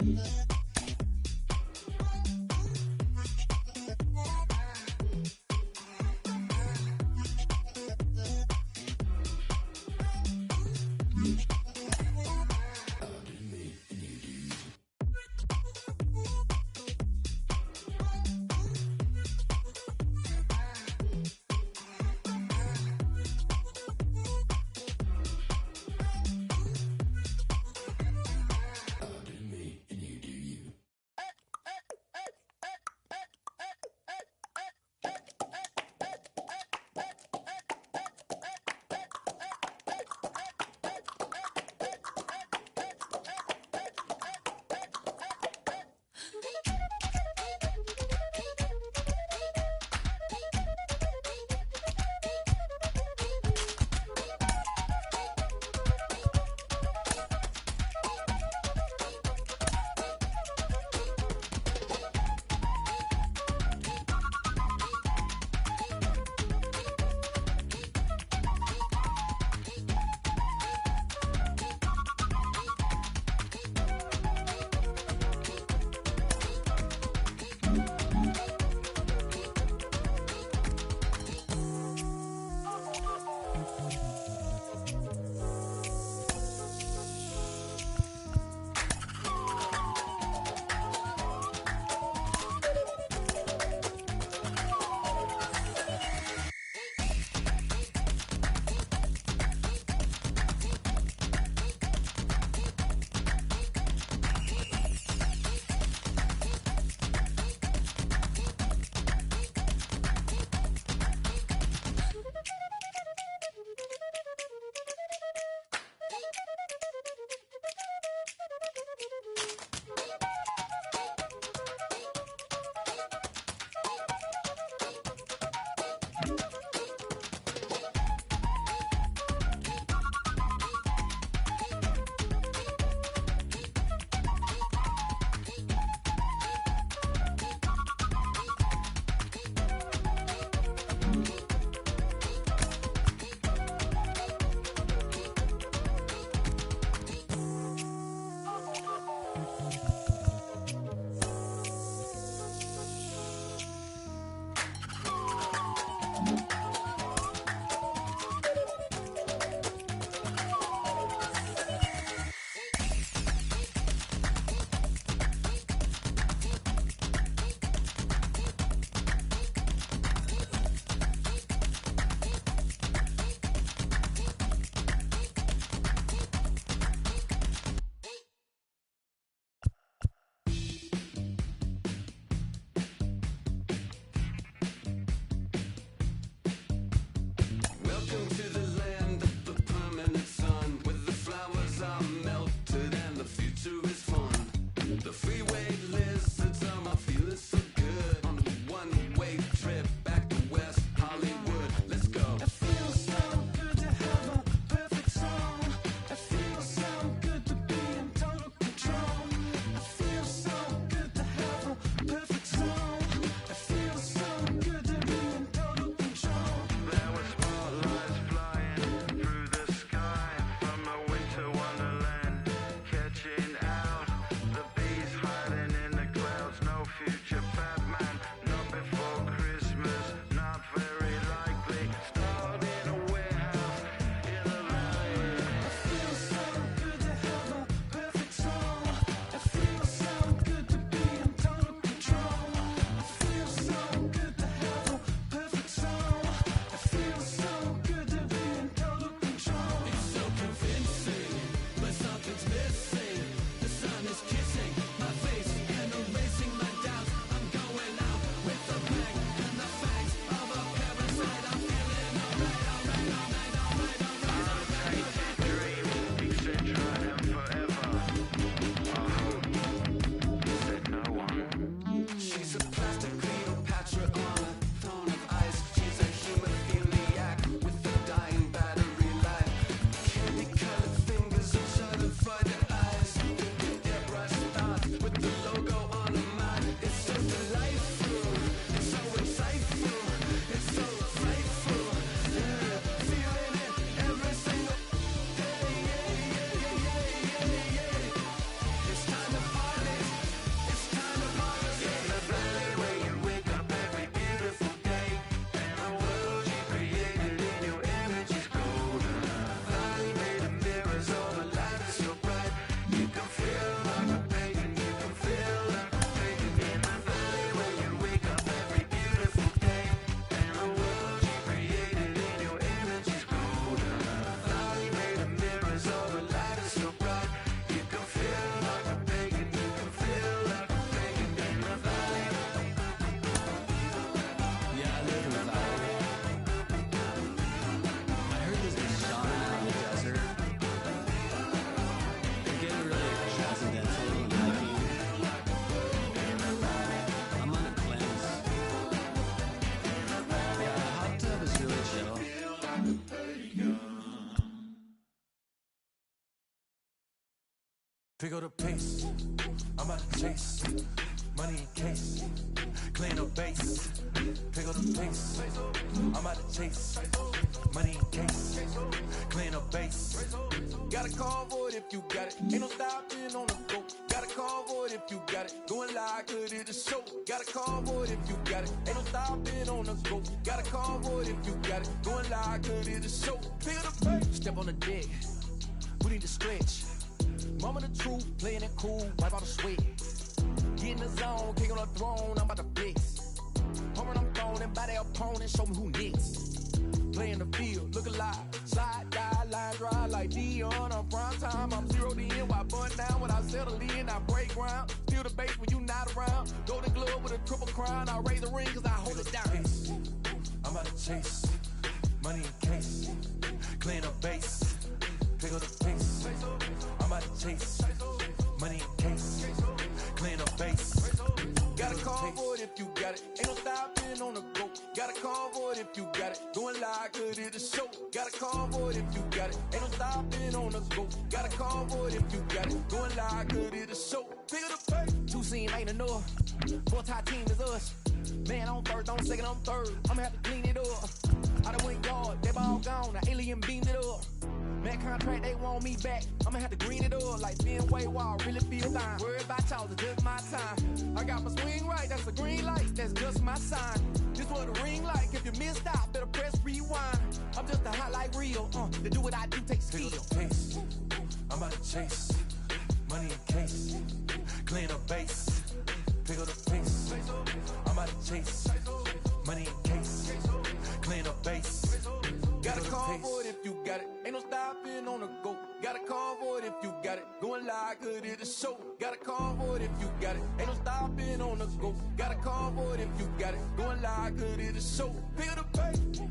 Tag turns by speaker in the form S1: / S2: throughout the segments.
S1: me and you do. Pick up the pace, I'm about to chase. Money in case, clean the base. Pick up the pace, I'm about to chase. Money in case, clean the base. Got a convoy if you got it. Ain't no stopping on the go. Got a convoy if you got it. Going live, good at the show. Got a convoy if you got it. Ain't no stopping on the go. Got a convoy if you got it. Going live, good at the show. Pick up the pace. Step on the deck, we need to stretch. Mama the truth, playing it cool, wipe out the sweat. Get in the zone, kick on the throne, I'm about to flex. Homing, I'm throwing by their opponent, show me who next. Play in the field, look alive. Slide, die, line drive like Dion on prime time. I'm zeroed in, while bun down when I settle in. I break ground, steal the base when you not around. Golden glove with a triple crown, I raise the ring cause I hold it down. I'm about to chase, money in case, clean the base. Pick up the pace, I'm about to chase. Money in case, clean the base. Got a convoy if you got it. Ain't no stopping on the go. Got a convoy if you got it. Going live, good at the show. Got a convoy if you got it. Ain't no stopping on the go. Got a convoy if you got it. Going live, good at the show. Pick up the pace. Two scene ain't enough. Four tie team is us. Man, I'm first, I'm second, I'm third. I'ma have to clean it up. I done went yard, they ball gone. The alien beamed it up. Man contract, they want me back. I'ma have to green it up like Fenway Wall. Really feel fine. Worry about y'all, it's just my time. I got my swing right, that's a green light. That's just my sign. This what the ring like. If you missed out, better press rewind. I'm just a hot like real. To do what I do takes skill. Pick up the pace, I'm about to chase. Money in case, clean the base. Pick up the pace, I'm about to chase. Money in case, clean the base. Got a convoy if you got it. Ain't no stopping on the go. Got a convoy if you got it. Going live, good at the show. Got a convoy if you got it. Ain't no stopping on the go. Got a convoy if you got it. Going live, good at the show. Pick up the pace.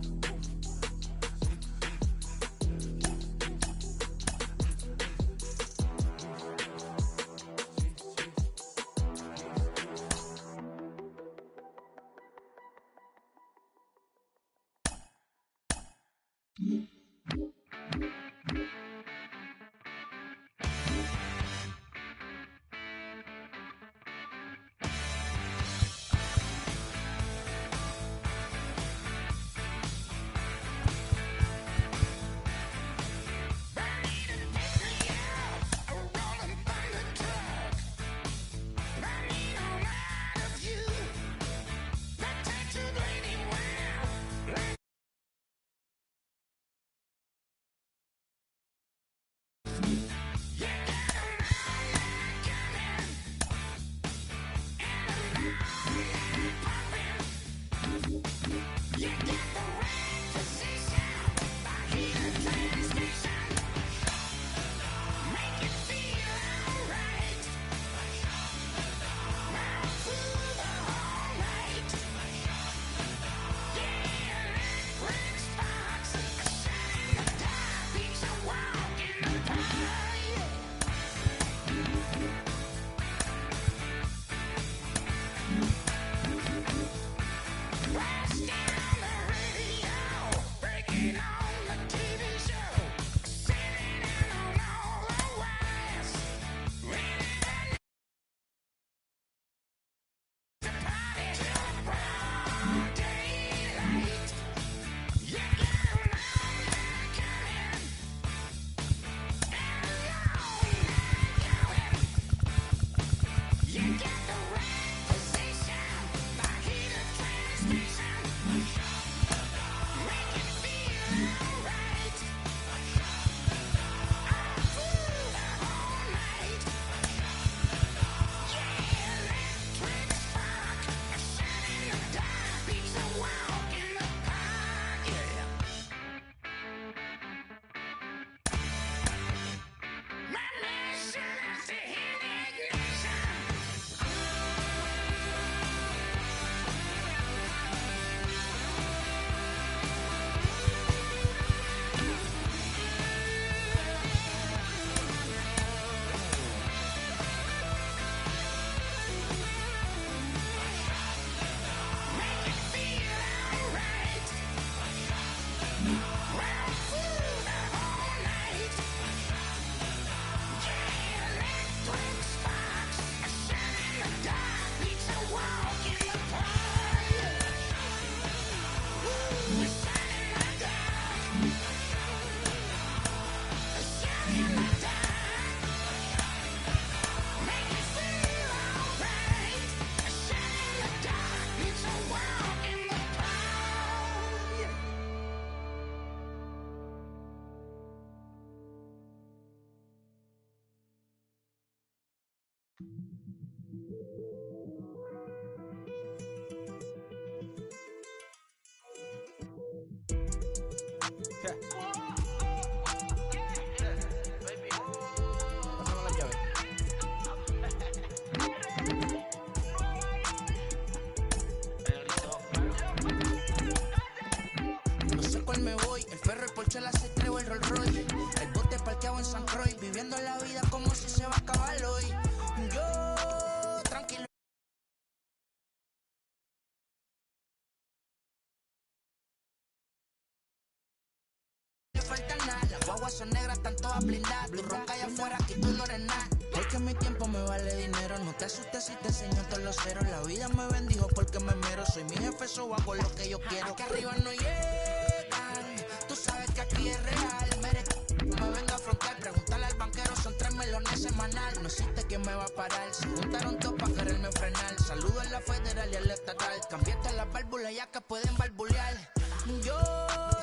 S2: No sé cuál me voy, el ferro, el Porsche, la C3 o el Rolls Royce. El bote parqueado en San Croix, viviendo la vida como si se va a acabar hoy. Yo, tranquilo. No le falta nada, las guaguas son negras, están todas blindadas. Tu ronca allá afuera, aquí tú no eres nada. Porque mi tiempo me vale dinero, no te asustes si te enseño todos los ceros. La vida me bendijo porque me mero, soy mi jefe, so hago lo que yo quiero. Aquí arriba no llegan, tú sabes que aquí es real. Me venga a frontear, pregúntale al banquero, son 3 melones semanal. No existe quien me va a parar, se juntaron todos para quererme frenar. Saludo a la federal y al estatal, cambiaste las válvulas ya que pueden barbulear. Yo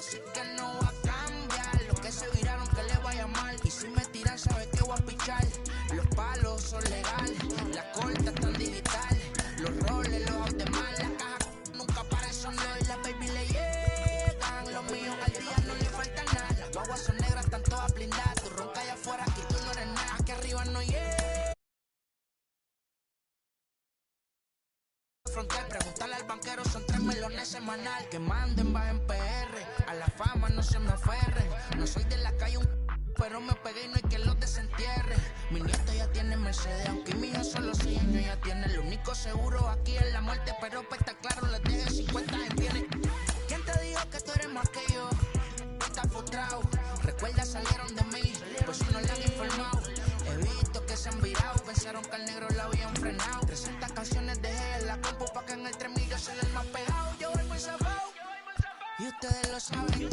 S2: sé que no va a cambiar, los que se viraron que le vaya mal. Y si me tiran sabes que voy a pichar. Los palos son legales, las cortas están digital. Los roles, los automás, las cajas nunca paran, son los y las baby le llegan. Los míos al día no le falta nada, las guaguas son negras, están todas blindadas. Tu ronca allá afuera, aquí tú no eres nada. Aquí arriba no llega. Frontal, pregúntale al banquero, son 3 melones semanal. Que manden, bajen PR, a la fama no se me aferren. No soy de la calle pero me pegué y no hay que los desentierre. Mi nieto ya tiene Mercedes, aunque mi hijo solo 6 años ya tiene. El único seguro aquí es la muerte, pero para estar claro les deje 50 en bienes. ¿Quién te dijo que tú eres más que yo? Estás frustrado, recuerda salieron de mí, pues si no le han informado. He visto que se han virado, pensaron que al negro la habían frenado. 300 canciones dejé en la compu pa' que en el 3000 yo sea el más pegado. Yo voy muy zafado, y ustedes lo saben.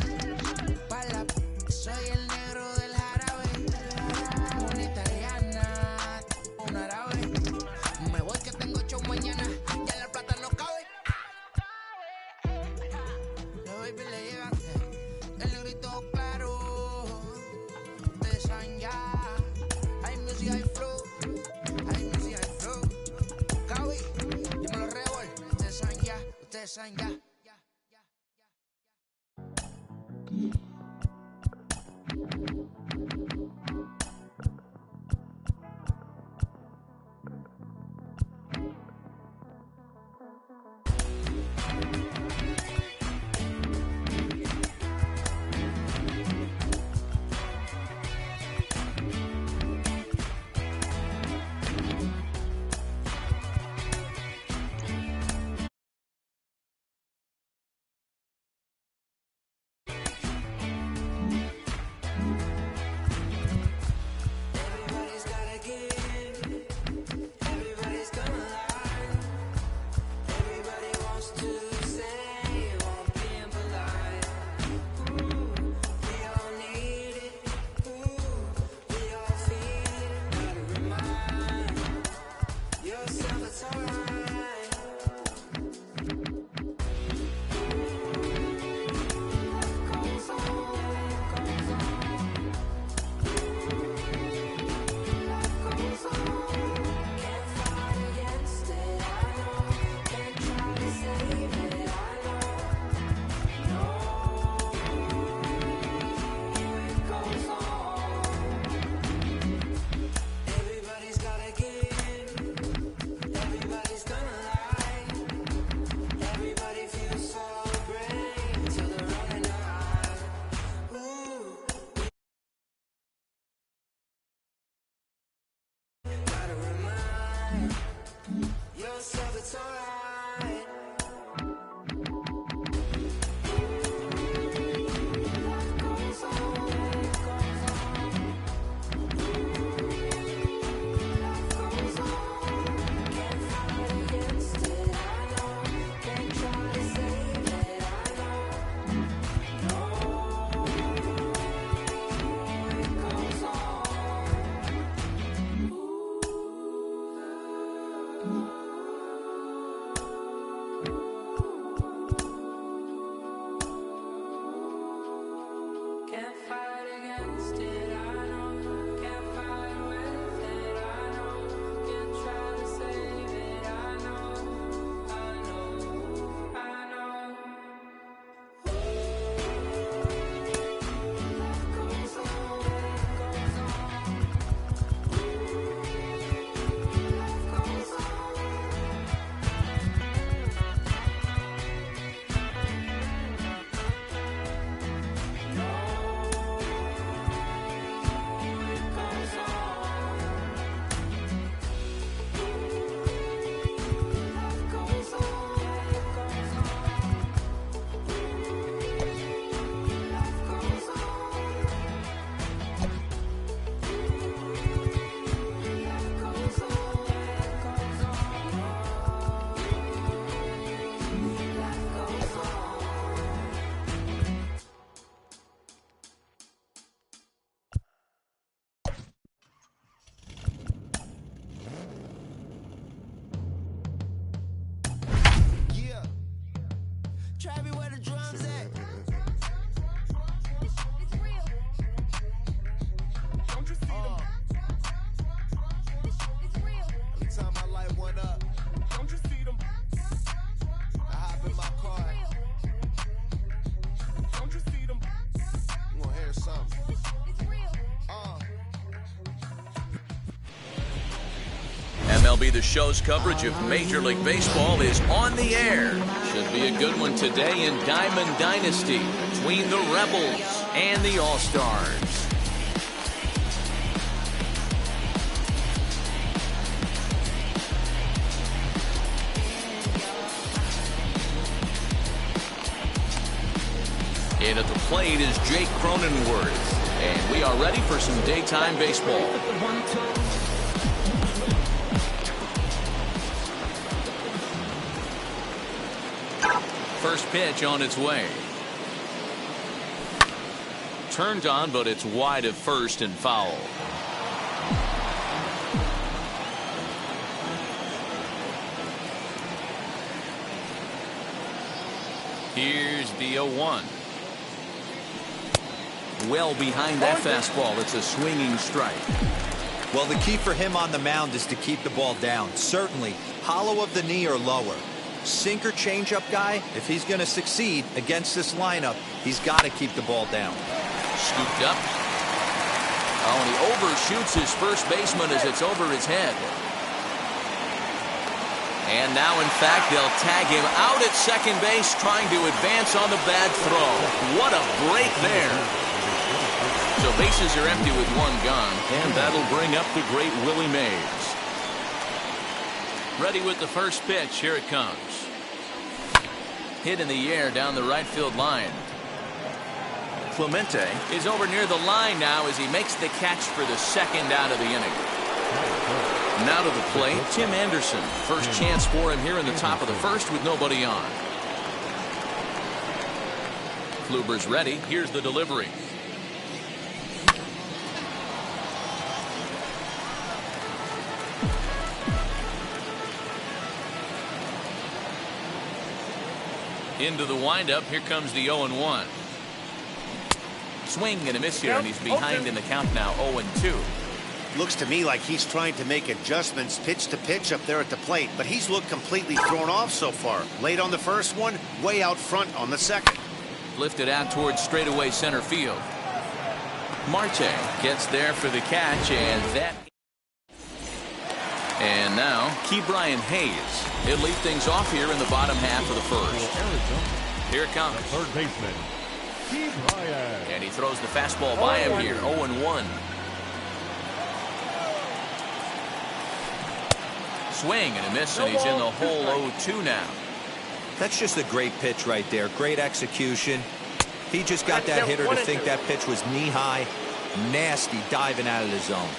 S2: Pa' la soy el negro del jarabe. Una italiana, un árabe. Me voy que tengo show mañana, ya la plata no cabe. Los baby le llegan, el negrito claro. Ustedes saben ya, hay music, hay flow. Hay music, hay flow. Cabi, dímelo Rebol. Ustedes saben ya, ustedes saben ya.
S3: MLB The Show's coverage of Major League Baseball is on the air. Should be a good one today in Diamond Dynasty between the Rebels and the All-Stars. In at the plate is Jake Cronenworth. And we are ready for some daytime baseball. First pitch on its way. Turned on, but it's wide of first and foul. Here's the 0-1. Well behind that fastball. It's a swinging strike.
S4: Well, the key for him on the mound is to keep the ball down. Certainly, hollow of the knee or lower. Sinker changeup guy, if he's going to succeed against this lineup, he's got to keep the ball down.
S3: Scooped up. Oh, and he overshoots his first baseman as it's over his head. And now, in fact, they'll tag him out at second base, trying to advance on the bad throw. What a break there. So bases are empty with one gone, and that'll bring up the great Willie Mays. Ready with the first pitch. Here it comes. Hit in the air down the right field line. Clemente is over near the line now as he makes the catch for the second out of the inning. Now to the plate, Tim Anderson. First chance for him here in the top of the first with nobody on. Kluber's ready. Here's the delivery. Into the windup. Here comes the 0-1. Swing and a miss here, and he's behind in the count now, 0-2.
S5: Looks to me like he's trying to make adjustments pitch to pitch up there at the plate, but he's looked completely thrown off so far. Late on the first one, way out front on the second.
S3: Lifted out towards straightaway center field. Marte gets there for the catch, and that. And now, Ke'Bryan Hayes. He'll lead things off here in the bottom half of the first. Here it comes.
S6: Third baseman, Ke'Bryan.
S3: And he throws the fastball by him here, 0-1. Swing and a miss, and he's in the hole 0-2 now.
S4: That's just a great pitch right there. Great execution. He just got that hitter to think that pitch was knee-high. Nasty diving out of the zone.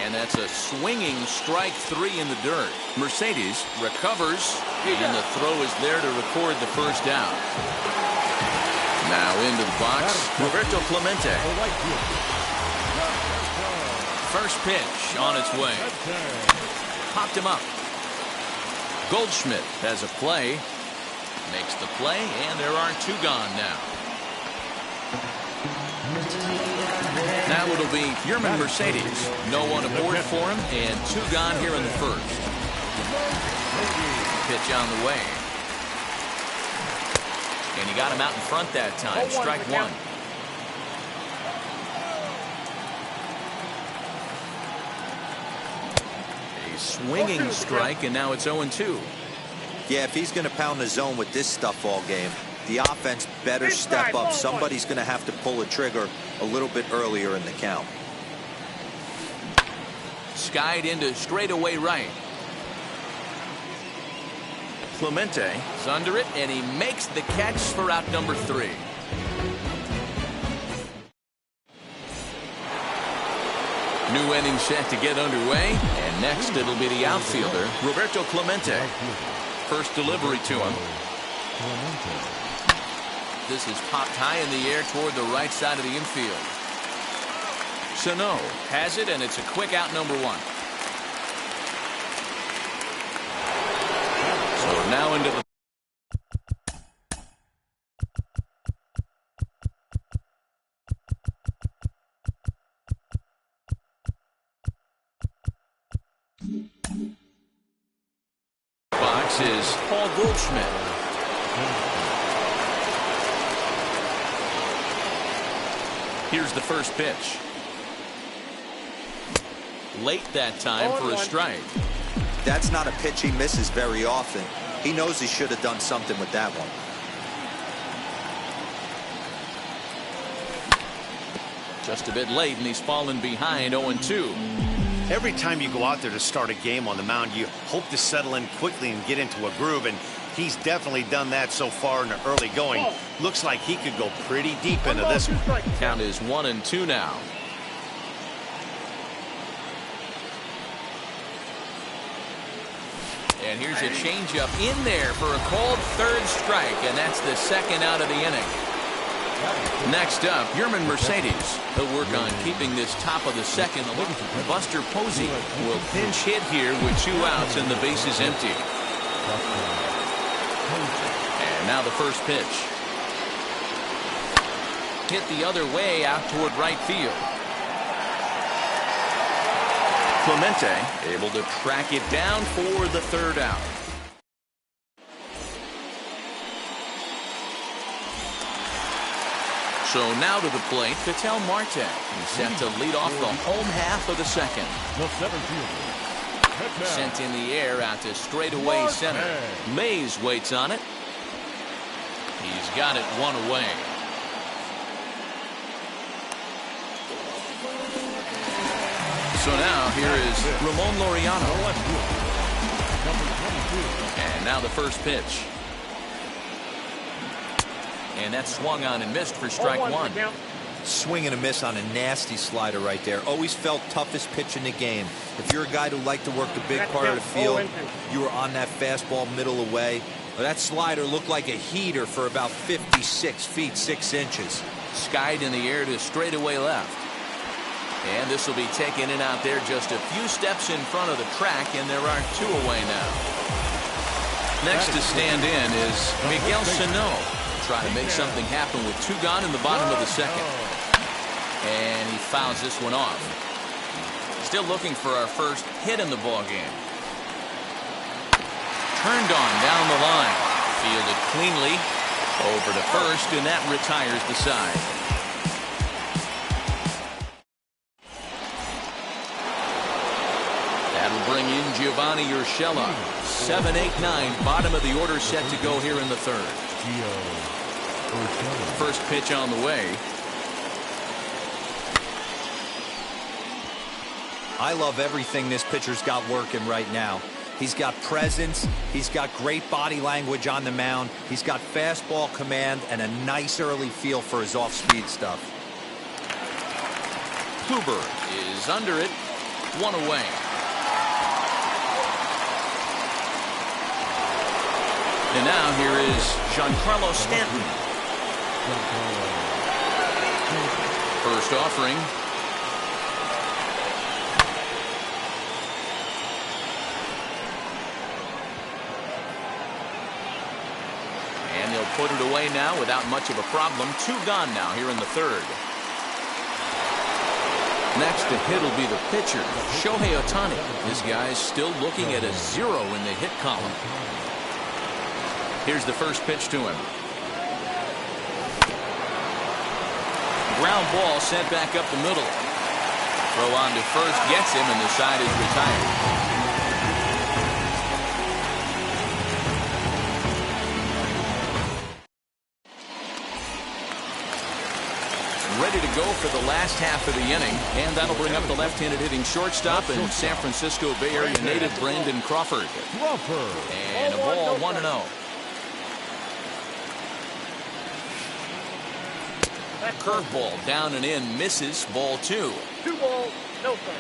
S3: And that's a swinging strike three in the dirt. Mercedes recovers, and the throw is there to record the first down. Now into the box, Roberto Clemente. First pitch on its way. Popped him up. Goldschmidt has a play. Makes the play, and there are two gone now. Now it'll be Yerman Mercedes. No one aboard for him, and two gone here in the first. Pitch on the way. And he got him out in front that time. Strike one. A swinging strike, and now it's 0-2.
S4: Yeah, if he's going to pound the zone with this stuff all game, the offense better step up. Somebody's going to have to pull a trigger a little bit earlier in the count.
S3: Skied into straightaway right. Clemente is under it, and he makes the catch for out number 3. New inning set to get underway, and next it'll be the outfielder, Roberto Clemente. First delivery to him. This is popped high in the air toward the right side of the infield. Sano has it, and it's a quick out number 1. So now into the box is Paul Goldschmidt. Here's the first pitch. late that time for a strike.
S4: That's not a pitch he misses very often. He knows he should have done something with that one.
S3: Just a bit late, and he's fallen behind 0-2.
S5: Every time you go out there to start a game on the mound, you hope to settle in quickly and get into a groove, and he's definitely done that so far in the early going. Looks like he could go pretty deep into this one.
S3: Count is 1-2 now. And here's a changeup in there for a called third strike, and that's the second out of the inning. Next up, Yerman Mercedes. He'll work on keeping this top of the second alive. Buster Posey will pinch hit here with 2 outs and the bases empty. And now the first pitch. Hit the other way out toward right field. Clemente able to track it down for the third out. So now to the plate, Ketel Marte. He's set to lead off the home half of the second. Sent in the air out to straightaway center. Mays waits on it. He's got it 1 away. So now here is Ramon Laureano. And now the first pitch. And that swung on and missed for strike 1.
S4: Swing and a miss on a nasty slider right there. Always felt toughest pitch in the game. If you're a guy who liked to work the big part of the field, you were on that fastball middle away. But that slider looked like a heater for about 56 feet 6 inches.
S3: Skied in the air to straightaway left. And this will be taken in out there just a few steps in front of the track, and there are 2 away now. Next to stand in is Miguel Sano. Try to make something happen with 2 gone in the bottom of the second. And he fouls this one off. Still looking for our first hit in the ball game. Turned on down the line. Fielded cleanly over to first, and that retires the side. That'll bring in Giovanni Urshela. 7, 8, 9, bottom of the order set to go here in the third. First pitch on the way.
S4: I love everything this pitcher's got working right now. He's got presence. He's got great body language on the mound. He's got fastball command and a nice early feel for his off-speed stuff.
S3: Kluber is under it. 1 away. And now here is Giancarlo Stanton. First offering. And they'll put it away now without much of a problem. 2 gone now here in the third. Next to hit will be the pitcher, Shohei Ohtani. This guy's still looking at a 0 in the hit column. Here's the first pitch to him. Ground ball sent back up the middle. Throw on to first gets him, and the side is retired. Ready to go for the last half of the inning, and that'll bring up the left-handed hitting shortstop and San Francisco Bay Area native Brandon Crawford. And a ball 1-0. Curveball down and in, misses. Ball 2.
S7: 2 balls, no strikes.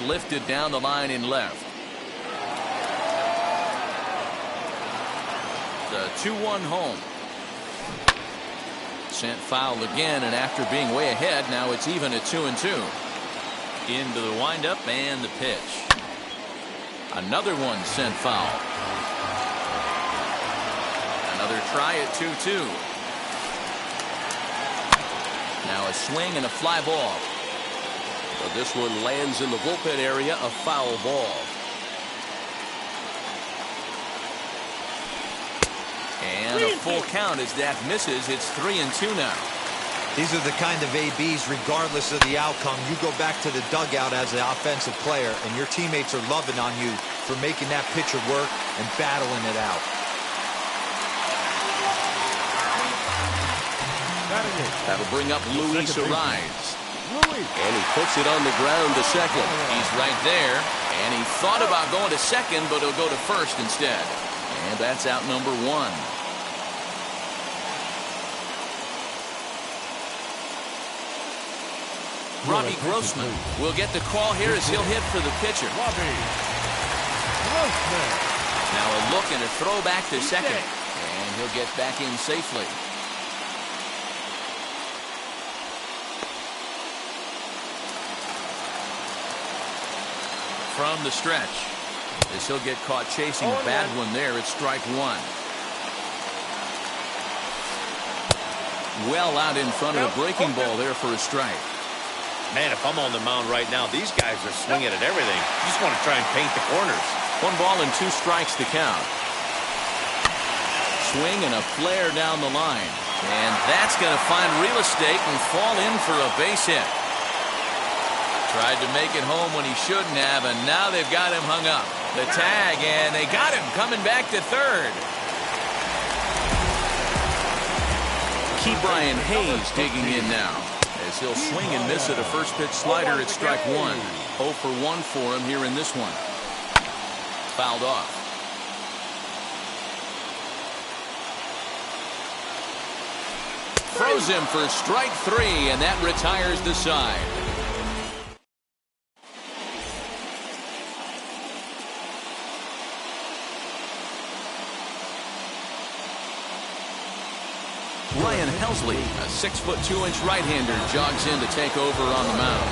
S3: Lifted down the line in left. The 2-1 home. Sent foul again, and after being way ahead, now it's even at 2-2. Into the windup and the pitch. Another one sent foul. Another try at 2-2. Now a swing and a fly ball. But this one lands in the bullpen area, a foul ball. And a full count as that misses. It's 3-2 now.
S4: These are the kind of ABs, regardless of the outcome, you go back to the dugout as an offensive player, and your teammates are loving on you for making that pitcher work and battling it out.
S3: That'll bring up Luis Ariz. And he puts it on the ground to second. He's right there. And he thought about going to second, but he'll go to first instead. And that's out number one. Robbie Grossman will get the call here as he'll hit for the pitcher. Now a look and a throw back to second. And he'll get back in safely. From the stretch, as he'll get caught chasing a bad one there, it's strike one. Well out in front of a breaking ball there for a strike.
S5: Man, if I'm on the mound right now, these guys are swinging at everything. You just want to try and paint the corners.
S3: 1 ball and 2 strikes to count. Swing and a flare down the line. And that's going to find real estate and fall in for a base hit. Tried to make it home when he shouldn't have, and now they've got him hung up. The tag, and they got him coming back to third. Brian Hayes digging in now, as he'll swing and miss at a first pitch slider at strike one. 0 for 1 for him here in this one. Fouled off. Throws him for strike 3, and that retires the side. Ryan Helsley, a 6'2" right-hander, jogs in to take over on the mound.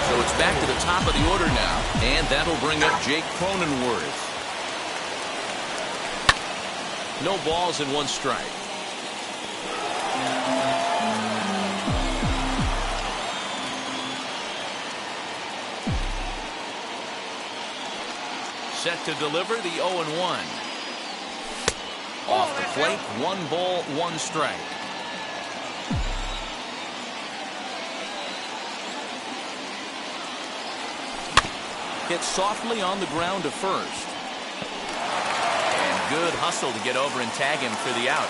S3: So it's back to the top of the order now, and that'll bring up Jake Cronenworth. No balls and 1 strike. Set to deliver the 0-1. Off the plate, 1 ball, 1 strike. Hit softly on the ground to first. And good hustle to get over and tag him for the out.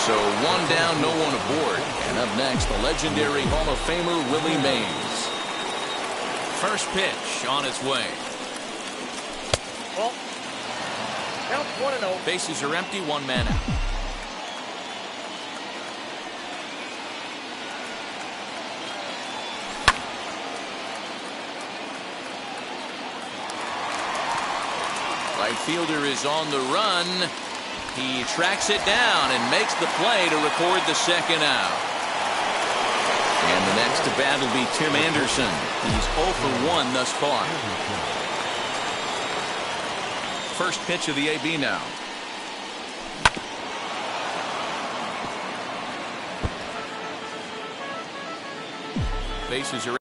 S3: So 1 down, no 1 aboard. And up next, the legendary Hall of Famer Willie Mays. First pitch on its way.
S7: Well, count 1-0.
S3: Bases are empty, 1 man out. Right fielder is on the run. He tracks it down and makes the play to record the second out. And the next to bat will be Tim Anderson. He's 0 for 1 thus far. First pitch of the AB now. Bases are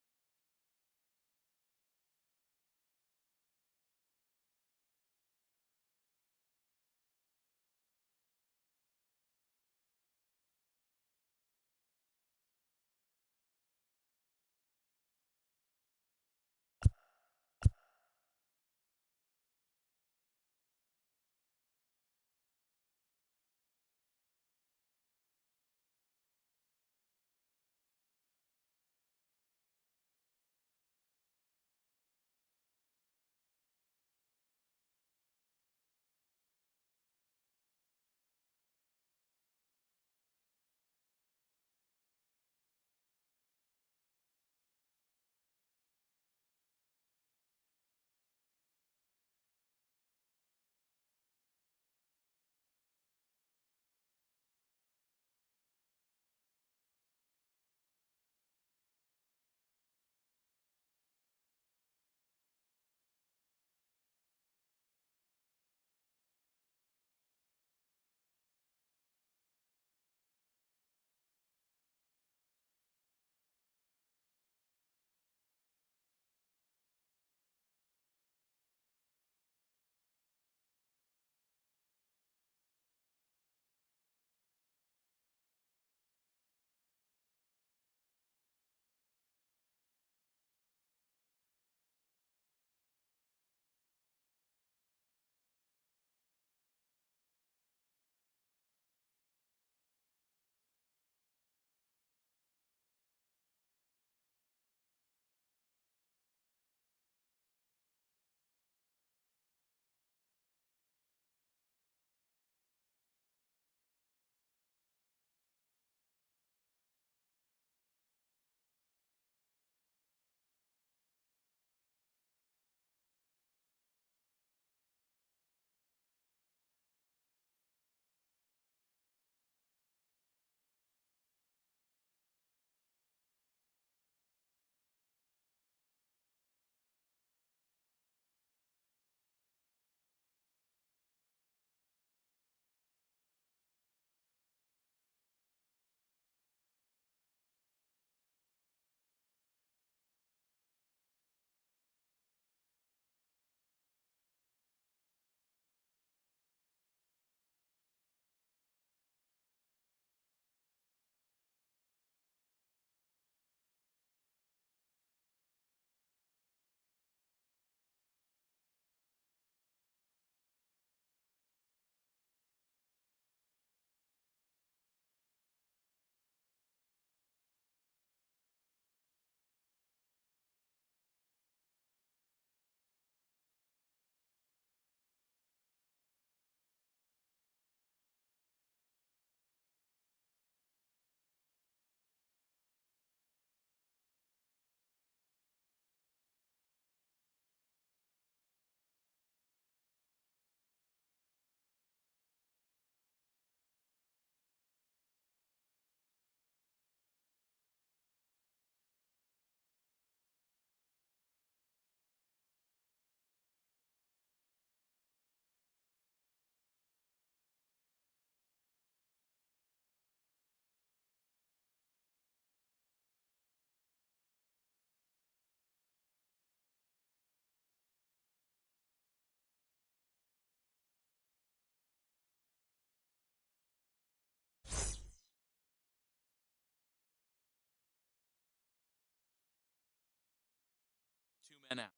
S3: men out.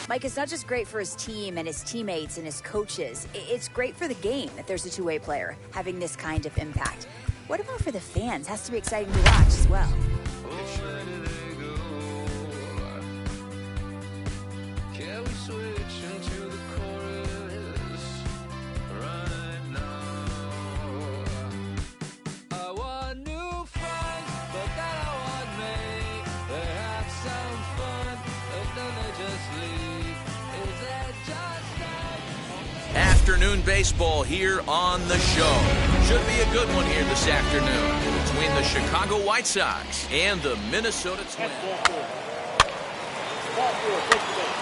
S8: Mike, it's not just great for his team and his teammates and his coaches. It's great for the game that there's a two-way player having this kind of impact. What about for the fans? Has to be exciting to watch as well.
S3: Afternoon baseball here on the show. Should be a good one here this afternoon between the Chicago White Sox and the Minnesota Twins.
S7: Ball four, take the base.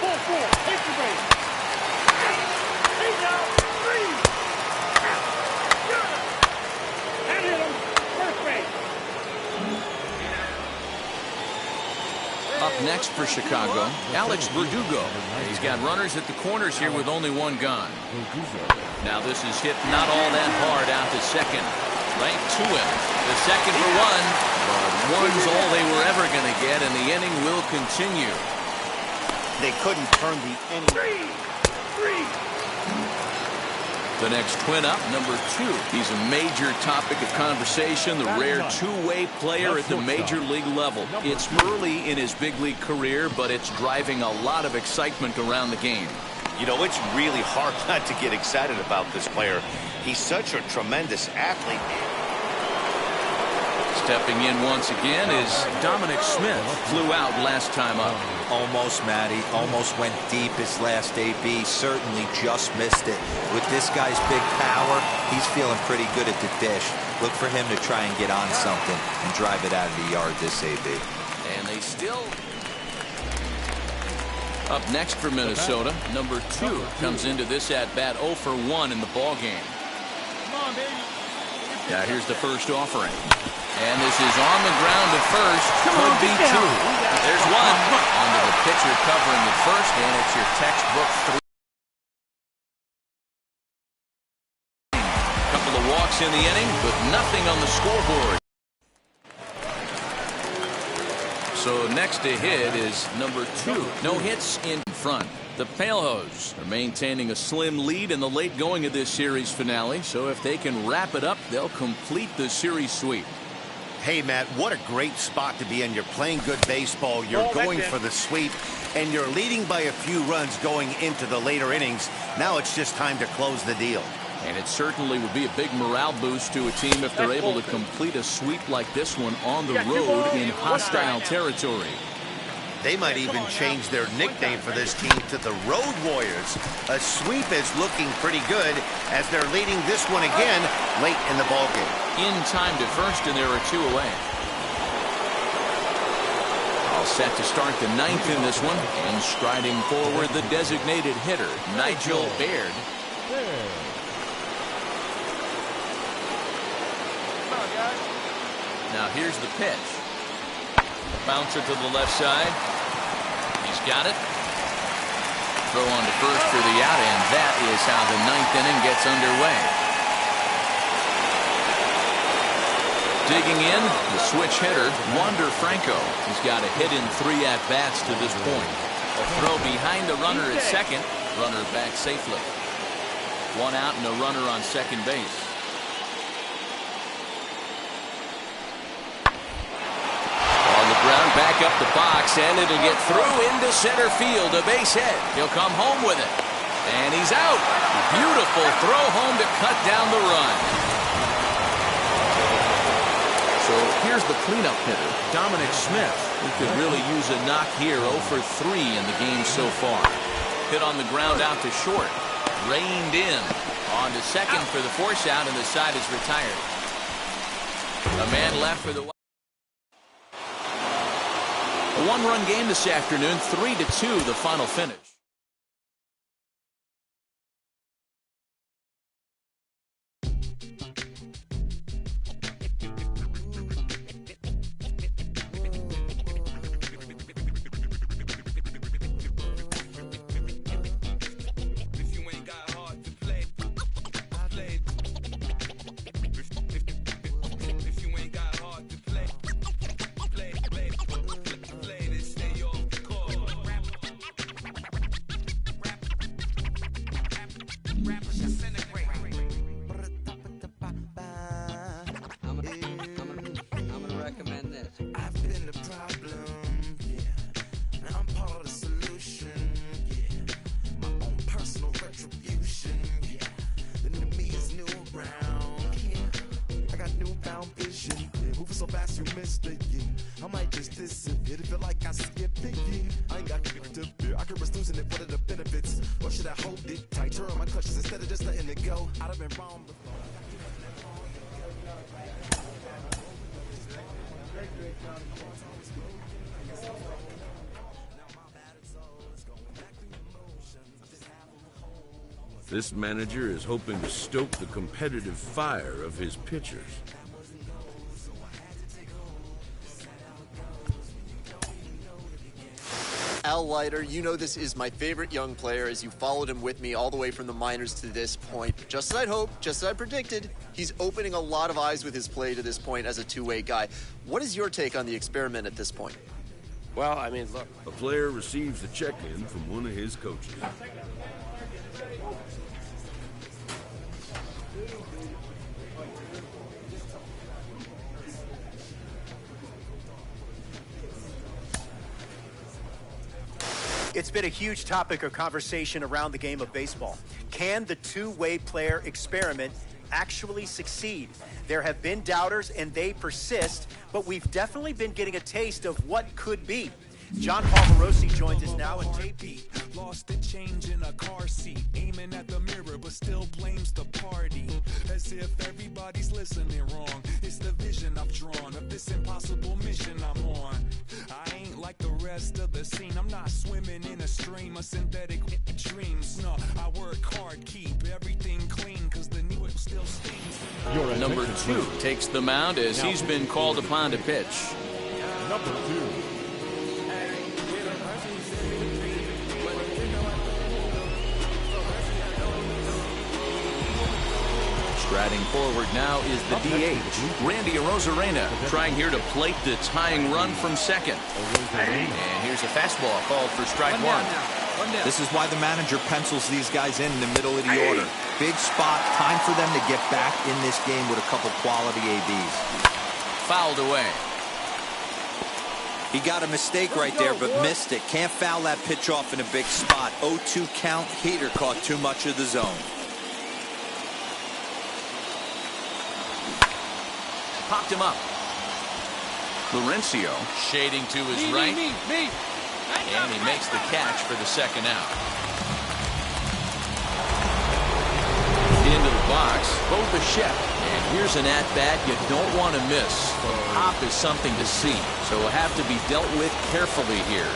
S7: Ball four, take the base. Take out, three. And hit him, first base.
S3: Up next for Chicago, Alex Verdugo. He's got runners at the corners here with only one gone. Now this is hit not all that hard out to second. Right to him. The second for one. But one's all they were ever going to get, and the inning will continue.
S5: They couldn't turn the inning.
S3: The next twin up, number 2. He's a major topic of conversation, the rare two-way player at the major league level. It's early in his big league career, but it's driving a lot of excitement around the game.
S5: You know, it's really hard not to get excited about this player. He's such a tremendous athlete.
S3: Stepping in once again is Dominic Smith. Flew out last time up.
S4: Almost, Matty. Almost went deep his last AB. Certainly just missed it. With this guy's big power, he's feeling pretty good at the dish. Look for him to try and get on something and drive it out of the yard this AB.
S3: And they still... Up next for Minnesota, number 2 comes into this at-bat 0 for 1 in the ballgame.
S7: Come on, baby.
S3: Now here's the first offering. And this is on the ground to first. Could be 2. There's one. Onto the pitcher covering the first, and it's your textbook 3. Couple of walks in the inning, but nothing on the scoreboard. So next to hit is number 2. No hits in front. The Palehose are maintaining a slim lead in the late going of this series finale. So if they can wrap it up, they'll complete the series sweep.
S5: Hey, Matt, what a great spot to be in. You're playing good baseball. You're going for the sweep. and you're leading by a few runs going into the later innings. Now it's just time to close the deal.
S3: And it certainly would be a big morale boost to a team if they're able to complete a sweep like this one on the road in hostile territory.
S5: They might even change their nickname for this team to the Road Warriors. A sweep is looking pretty good as they're leading this one again late in the ballgame.
S3: In time to first, and there are 2 away. All set to start the 9th in this one, and striding forward the designated hitter, Nigel Baird. Now here's the pitch. Bouncer to the left side. He's got it. Throw on to first for the out, and that is how the 9th inning gets underway. Digging in, the switch hitter, Wander Franco. He's got a hit in 3 at-bats to this point. A throw behind the runner at second. Runner back safely. 1 out and a runner on second base. Ground back up the box, and it'll get through into center field. A base hit. He'll come home with it. And he's out. Beautiful throw home to cut down the run. So here's the cleanup hitter, Dominic Smith. He could really use a knock here. 0 for 3 in the game so far. Hit on the ground out to short. Reined in. On to second for the force out, and the side is retired. A man left for the... A 1-run game this afternoon, 3-2 the final finish.
S6: This manager is hoping to stoke the competitive fire of his pitchers.
S9: Al Leiter, you know this is my favorite young player as you followed him with me all the way from the minors to this point. Just as I'd hoped, just as I predicted, he's opening a lot of eyes with his play to this point as a two-way guy. What is your take on the experiment at this point?
S10: Well, I mean, look.
S6: A player receives a check-in from one of his coaches.
S11: It's been a huge topic of conversation around the game of baseball. Can the two-way player experiment actually succeed? There have been doubters, and they persist, but we've definitely been getting a taste of what could be. John Palmarosi joins us now in tape.
S1: Lost the change in a car seat, aiming at the mirror, but still blames the party. As if everybody's listening wrong. It's the vision I've drawn of this impossible mission I'm on. I ain't like the rest of the scene. I'm not swimming in a stream of synthetic dreams. No, I work hard, keep everything clean, cause the new still stings.
S3: Number 2 takes the mound as he's been called upon to pitch.
S6: Number 2.
S3: Striding forward now is the DH, Randy Arozarena, trying here to plate the tying run from second. And here's a fastball called for strike one.
S4: This is why the manager pencils these guys in the middle of the order. Big spot, time for them to get back in this game with a couple quality ABs.
S3: Fouled away.
S4: He got a mistake right there, but missed it. Can't foul that pitch off in a big spot. 0-2 count. Heater caught too much of the zone.
S3: Popped him up. Laurencio shading to his right. And he makes the catch for the second out. Into the box, Bo Bichette. And here's an at-bat you don't want to miss. The pop is something to see, so will have to be dealt with carefully here.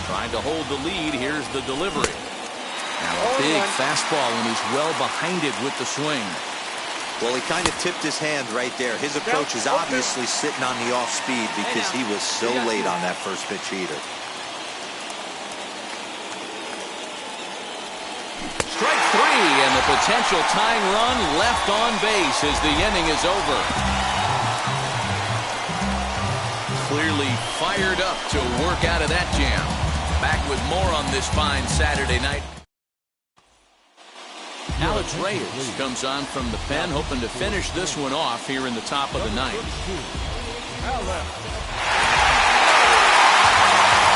S3: Trying to hold the lead. Here's the delivery. Now a big fastball, and he's well behind it with the swing.
S4: Well, he kind of tipped his hand right there. His approach is obviously sitting on the off speed because he was so late on that first pitch heater.
S3: Strike three, and the potential tying run left on base as the inning is over. Clearly fired up to work out of that jam. Back with more on this fine Saturday night. Alex Reyes comes on from the pen, hoping to finish this one off here in the top of the ninth.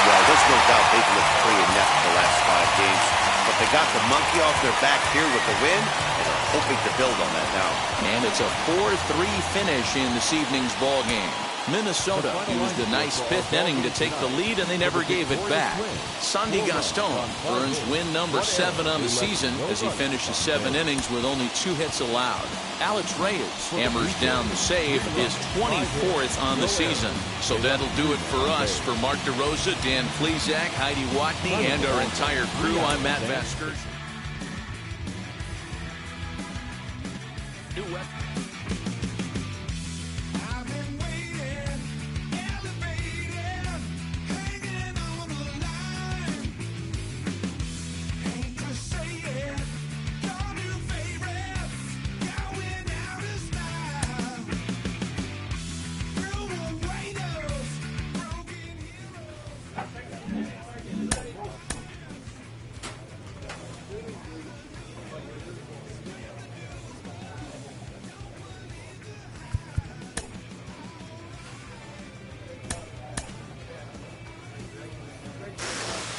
S5: Well, there's no doubt they've looked pretty inept the last 5 games, but they got the monkey off their back here with the win, and are hoping to build on that now.
S3: And it's a 4-3 finish in this evening's ball game. Minnesota used a nice 5th inning to take the lead, and they never gave it back. Sandy Gaston earns win number 7 on the season as he finishes 7 innings with only 2 hits allowed. Alex Reyes hammers down the save, his 24th on the season. So that'll do it for us. For Mark DeRosa, Dan Plesac, Heidi Watney, and our entire crew, I'm Matt Vaskers. New weapon.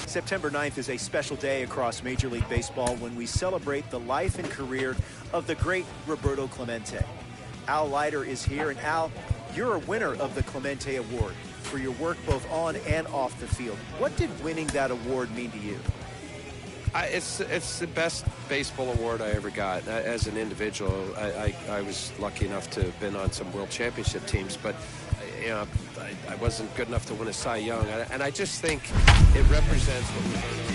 S11: September 9th is a special day across Major League Baseball when we celebrate the life and career of the great Roberto Clemente. Al Leiter is here, and Al, you're a winner of the Clemente Award for your work both on and off the field. What did winning that award mean to you?
S10: It's the best baseball award I ever got. As an individual, I was lucky enough to have been on some world championship teams, but you know, I wasn't good enough to win a Cy Young, and I just think it represents what we've done.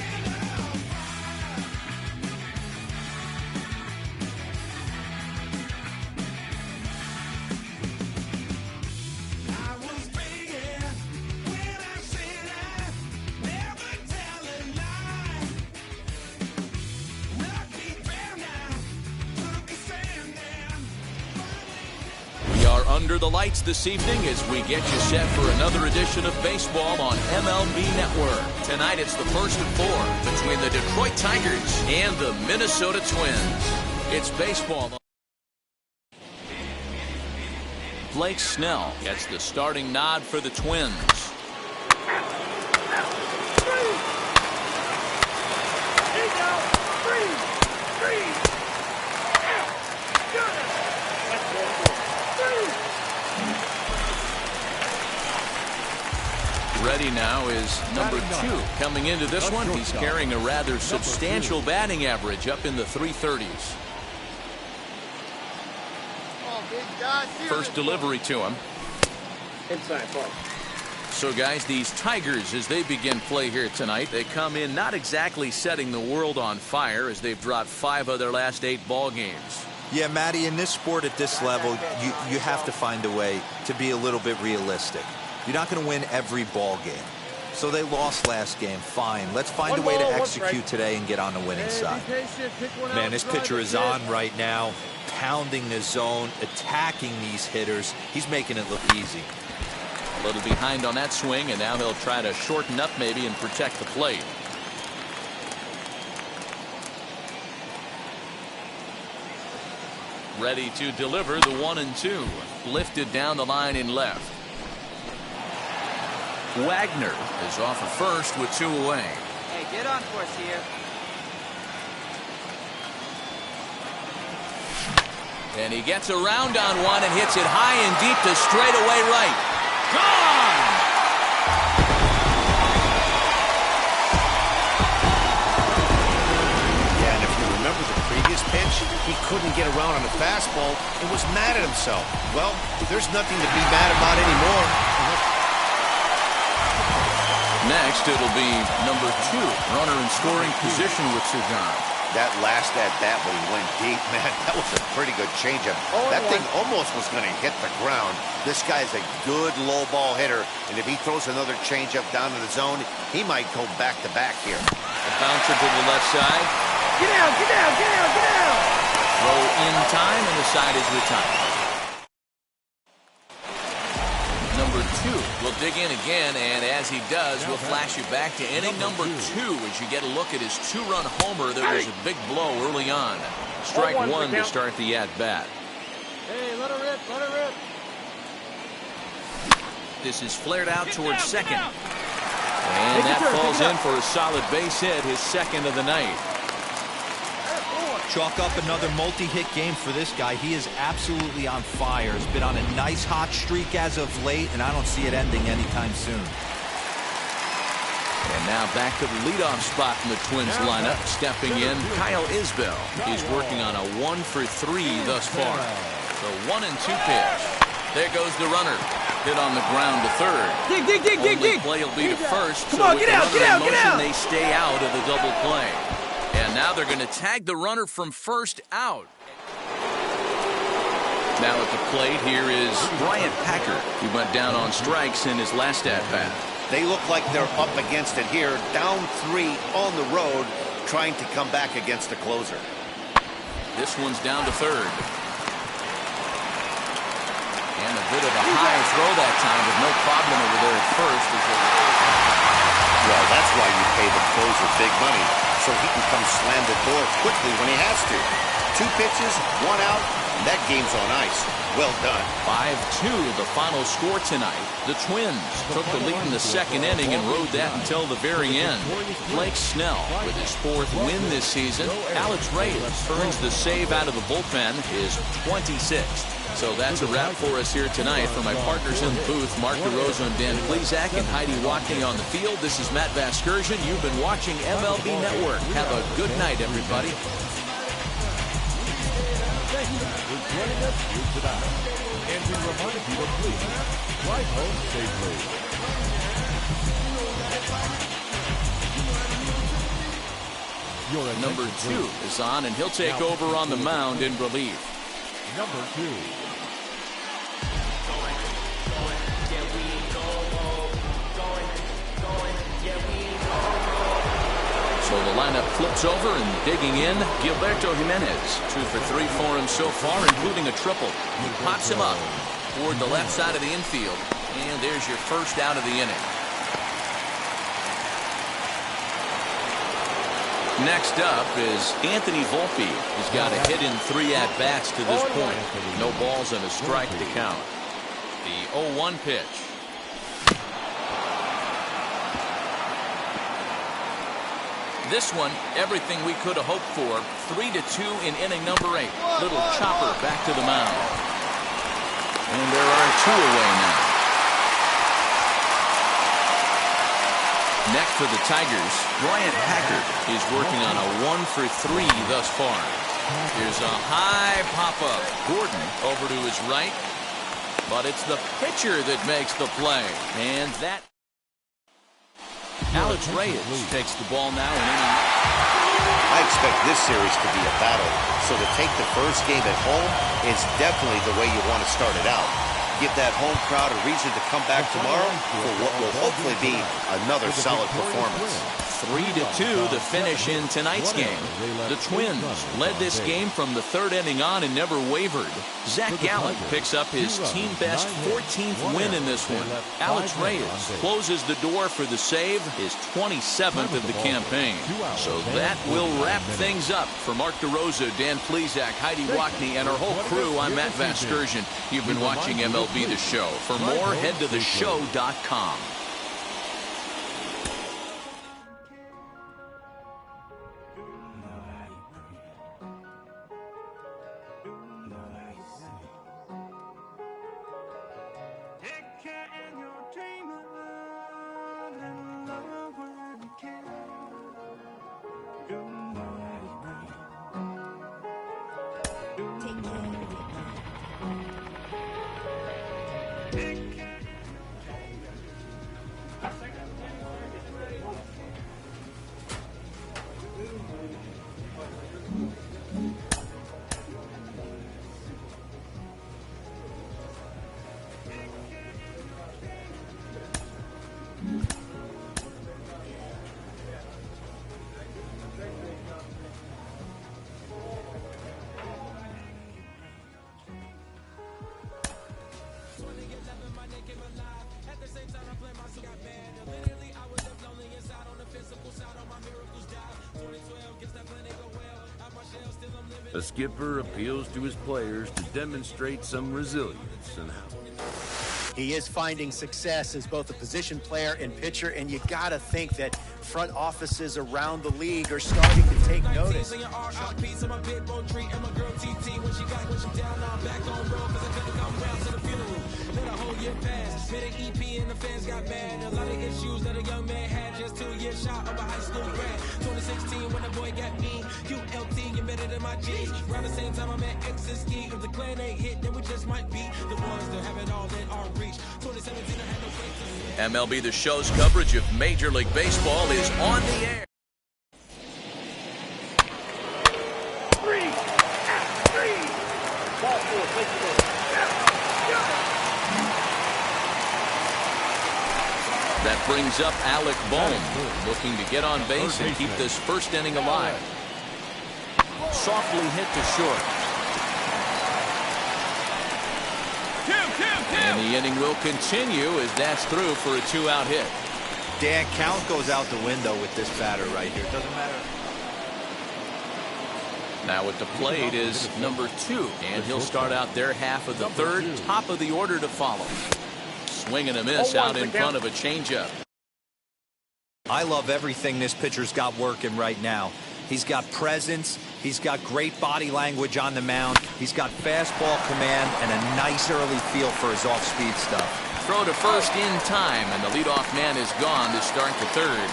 S3: Under the lights this evening as we get you set for another edition of baseball on MLB Network. Tonight it's the first of 4 between the Detroit Tigers and the Minnesota Twins. It's baseball. Blake Snell gets the starting nod for the Twins. Ready now is number 2. Coming into this one, he's carrying a rather substantial batting average up in the 330s. First delivery to him.
S10: Inside ball.
S3: So guys, these Tigers, as they begin play here tonight, they come in not exactly setting the world on fire as they've dropped 5 of their last 8 ball games.
S4: Yeah, Matty, in this sport at this level, you have to find a way to be a little bit realistic. You're not going to win every ball game. So they lost last game. Fine. Let's find a way to execute today and get on the winning side. Man, this pitcher is on right now, pounding the zone, attacking these hitters. He's making it look easy.
S3: A little behind on that swing, and now he'll try to shorten up maybe and protect the plate. Ready to deliver the 1-2. Lifted down the line in left. Wagner is off of first with 2 away.
S12: Hey, get on for us here.
S3: And he gets around on one and hits it high and deep to straightaway right. Gone!
S5: Yeah, and if you remember the previous pitch, he couldn't get around on a fastball and was mad at himself. Well, there's nothing to be mad about anymore.
S3: Next, it'll be number 2, runner in scoring position with Sugan.
S5: That last at-bat when he went deep, man, that was a pretty good changeup. That thing almost was going to hit the ground. This guy's a good low ball hitter, and if he throws another changeup down to the zone, he might go back-to-back here.
S3: A bouncer to the left side.
S7: Get down, get down, get down, get down!
S3: Throw in time, and the side is retired. Number 2 will dig in again, and as he does, we'll flash you back to inning number 2 as you get a look at his 2-run homer that was a big blow early on. Strike 1 to start the at-bat.
S7: Hey, let her rip, let her rip.
S3: This is flared out towards second. And that falls in for a solid base hit, his second of the night.
S4: Chalk up another multi-hit game for this guy. He is absolutely on fire. He's been on a nice hot streak as of late, and I don't see it ending anytime soon.
S3: And now back to the leadoff spot in the Twins lineup. Stepping in, Kyle Isbell. He's working on a 1-for-3 thus far. The 1-2 pitch. There goes the runner. Hit on the ground to third.
S7: Dig, dig, dig, dig, dig.
S3: Only play will be to first.
S7: Come on,
S3: with
S7: get
S3: the
S7: out,
S3: runner
S7: get out,
S3: in
S7: get
S3: motion,
S7: out.
S3: They stay out of the double play. And now they're going to tag the runner from first out. Now at the plate, here is Bryant Packard. He went down on strikes in his last at-bat.
S5: They look like they're up against it here, down 3 on the road, trying to come back against the closer.
S3: This one's down to third. And a bit of a high throw that time, but no problem over there at first.
S5: Well, that's why you pay the closer big money, so he can come slam the door quickly when he has to. 2 pitches, 1 out, and that game's on ice. Well done.
S3: 5-2, the final score tonight. The Twins took the lead in the second inning and rode that until the very end. Blake Snell with his 4th win this season. Alex Reyes earns the save out of the bullpen, his 26th. So that's a wrap for us here tonight. For my partners in the booth, Mark DeRosa and Dan Plesac and Heidi Watney on the field, this is Matt Vasgersian. You've been watching MLB Network. Have a good night, everybody.
S7: Thank you for joining us here tonight. And we remind you to please drive home safely.
S3: Number 2 is on, and he'll take over on the mound in relief.
S7: Number 2.
S3: So the lineup flips over, and digging in, Gilberto Jimenez. 2 for 3 for him so far, including a triple. He pops him up toward the left side of the infield, and there's your first out of the inning. Next up is Anthony Volpe. He's got a hit in 3 at-bats to this point. No balls and a strike to count. The 0-1 pitch. This one, everything we could have hoped for. 3-2 in inning number 8. Little chopper back to the mound. And there are 2 away now. Next for the Tigers, Bryant Packard is working on a 1-for-3 thus far. Here's a high pop-up. Gordon over to his right. But it's the pitcher that makes the play. And that... Alex Reyes takes the ball now in inning.
S5: I expect this series to be a battle, so to take the first game at home is definitely the way you want to start it out. give that home crowd a reason to come back tomorrow for what will hopefully be another solid performance.
S3: 3-2 the finish in tonight's game. The Twins led this game from the third inning on and never wavered. Zach Gallen picks up his team-best 14th win in this one. Alex Reyes closes the door for the save, his 27th of the campaign. So that will wrap things up. For Mark DeRosa, Dan Plesac, Heidi Wackney, and our whole crew, I'm Matt Vasgersian. You've been watching MLB The Show. For more, head to theshow.com.
S6: A skipper appeals to his players to demonstrate some resilience and how.
S11: He is finding success as both a position player and pitcher, and you gotta think that front offices around the league are starting to take notice.
S1: Made an EP and the fans got mad. A lot of issues that a young man had. Just 2 years shy of a high school grad. 2016 when the boy got me. QLT, you better than my G's. Around the same time I met X and Ski. If the clan ain't hit, then we just might be the ones that have it all in our reach. 2017 I had no place to
S3: MLB The Show's coverage of Major League Baseball is on the air. That brings up Alec Bohm, looking to get on base and keep this first inning alive. Softly hit to short. And the inning will continue as that's through for a 2-out hit.
S4: Dan, count goes out the window with this batter right here. Doesn't matter.
S3: Now at the plate is number 2, and he'll start out their half of the third, top of the order to follow. Swing and a miss out in front of a changeup.
S4: I love everything this pitcher's got working right now. He's got presence. He's got great body language on the mound. He's got fastball command and a nice early feel for his off-speed stuff.
S3: Throw to first in time, and the leadoff man is gone to start the third.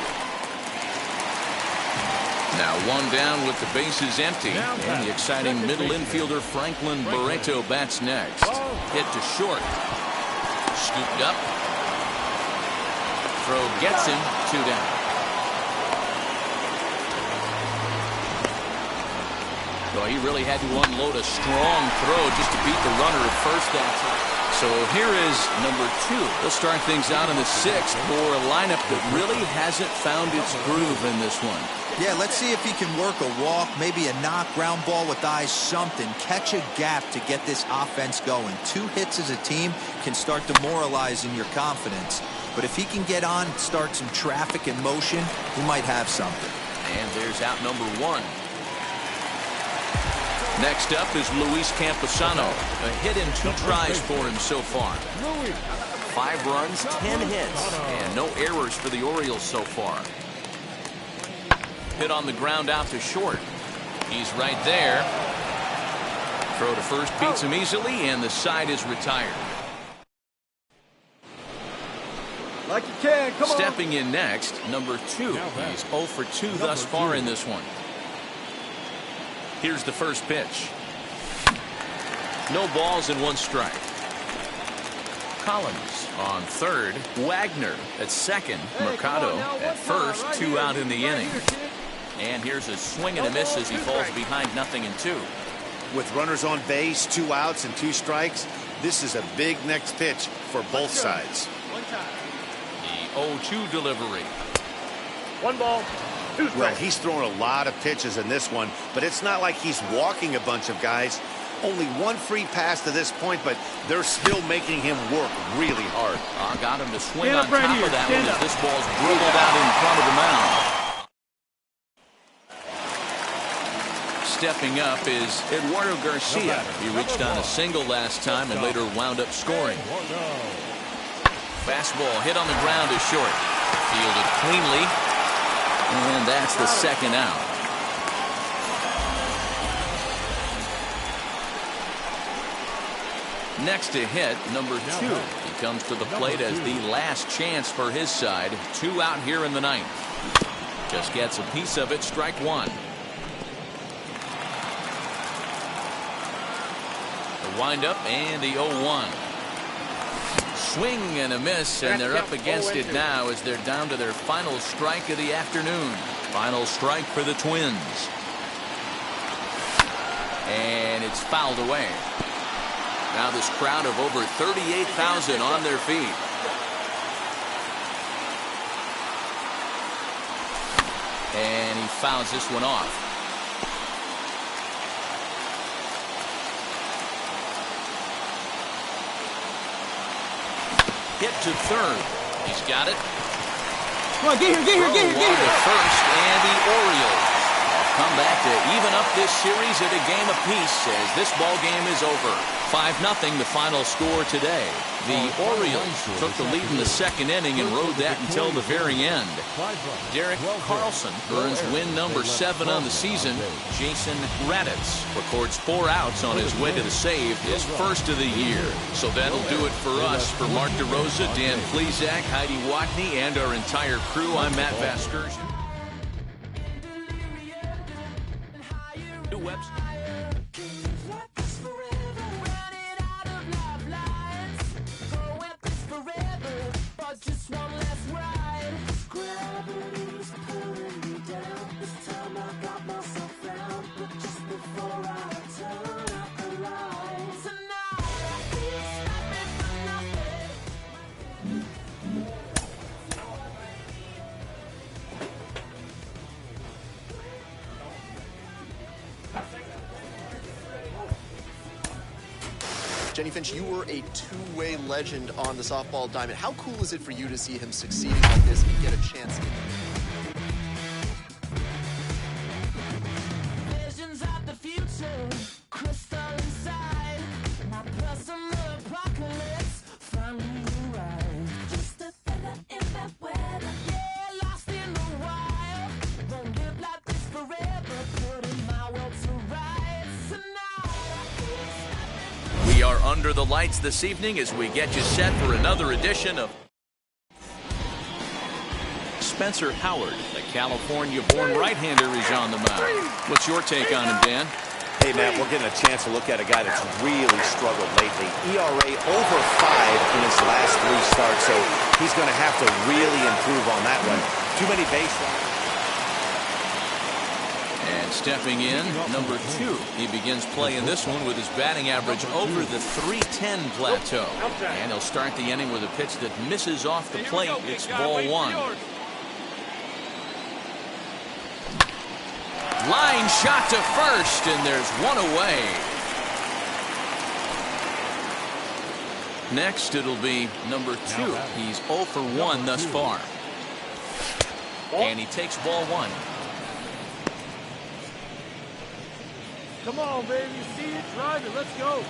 S3: Now one down with the bases empty, and the exciting middle infielder Franklin Barreto bats next. Hit to short. Scooped up. Throw gets him, 2 down. So he really had to unload a strong throw just to beat the runner at first that time. So here is number 2. They'll start things out in the 6th for a lineup that really hasn't found its groove in this one.
S4: Yeah, let's see if he can work a walk, maybe a knock, ground ball with eyes, something. Catch a gap to get this offense going. 2 hits as a team can start demoralizing your confidence. But if he can get on, start some traffic in motion, we might have something.
S3: And there's out number 1. Next up is Luis Camposano. A hit in 2 tries for him so far. 5 runs, 10 hits, and no errors for the Orioles so far. Hit on the ground out to short. He's right there. Throw to first beats him easily, and the side is retired.
S7: Like you can, come on.
S3: Stepping in next, number 2. He's 0 for 2 thus far in this one. Here's the first pitch. No balls and 1 strike. Collins on third. Wagner at second. Mercado at first. 2 out in the inning. And here's a swing and a miss as he falls behind 0-2.
S5: With runners on base, 2 outs and 2 strikes, This is a big next pitch for both sides.
S3: The 0-2 delivery.
S7: 1 ball, 2 strikes.
S5: Well, he's throwing a lot of pitches in this one, but it's not like he's walking a bunch of guys. Only 1 free pass to this point, but they're still making him work really hard.
S3: Got him to swing on top of that one as this ball's dribbled out in front of the mound. Stepping up is Eduardo Garcia. He reached on a single last time and later wound up scoring. Fastball hit on the ground is short. Fielded cleanly. And that's the second out. Next to hit, number 2. He comes to the plate as the last chance for his side. 2 out here in the ninth. Just gets a piece of it, strike 1. The windup and the 0-1. Swing and a miss, and they're up against it now as they're down to their final strike of the afternoon. Final strike for the Twins. And it's fouled away. Now this crowd of over 38,000 on their feet. And he fouls this one off. Hit to third. He's got it.
S13: Come on, get here, get here, get here, get here.
S3: To first, and the Orioles come back to even up this series at a game apiece as this ball game is over. 5-0 the final score today. The Orioles took the lead in the second inning and rode that until the very end. Derek Carlson earns win number 7 on the season. Jason Raditz records 4 outs on his way to the save, his first of the year. So that'll do it for us. For Mark DeRosa, Dan Plesac, Heidi Watney, and our entire crew, I'm Matt Vasgersian. New website.
S1: Just one last ride. Gravity's pulling me down. This time I got myself found, but just before I turn out the lights, tonight I feel stopping for nothing.
S9: Jenny Finch, you were a two-way legend on the softball diamond. How cool is it for you to see him succeeding like this and get a chance to...
S1: Visions of the future, crystal inside. My personal apocalypse finally arrived. Just a feather in that weather. Yeah, lost in the wild. Won't live like this forever. Putting my world to rights tonight.
S3: We are under the lights this evening as we get you set for another edition of Spencer Howard, the California-born right-hander, is on the mound. What's your take on him, Dan?
S5: Hey, Matt, we're getting a chance to look at a guy that's really struggled lately. ERA over 5 in his last 3 starts, so he's going to have to really improve on that one. Too many base runners.
S3: And stepping in, number 2. He begins play in this one with his batting average over the .310 plateau. And he'll start the inning with a pitch that misses off the plate. It's ball 1. Line shot to first, and there's one away. Next, it'll be number 2. He's 0 for 1 thus far. And he takes ball 1.
S7: Come on, baby. See it, drive it. Let's go.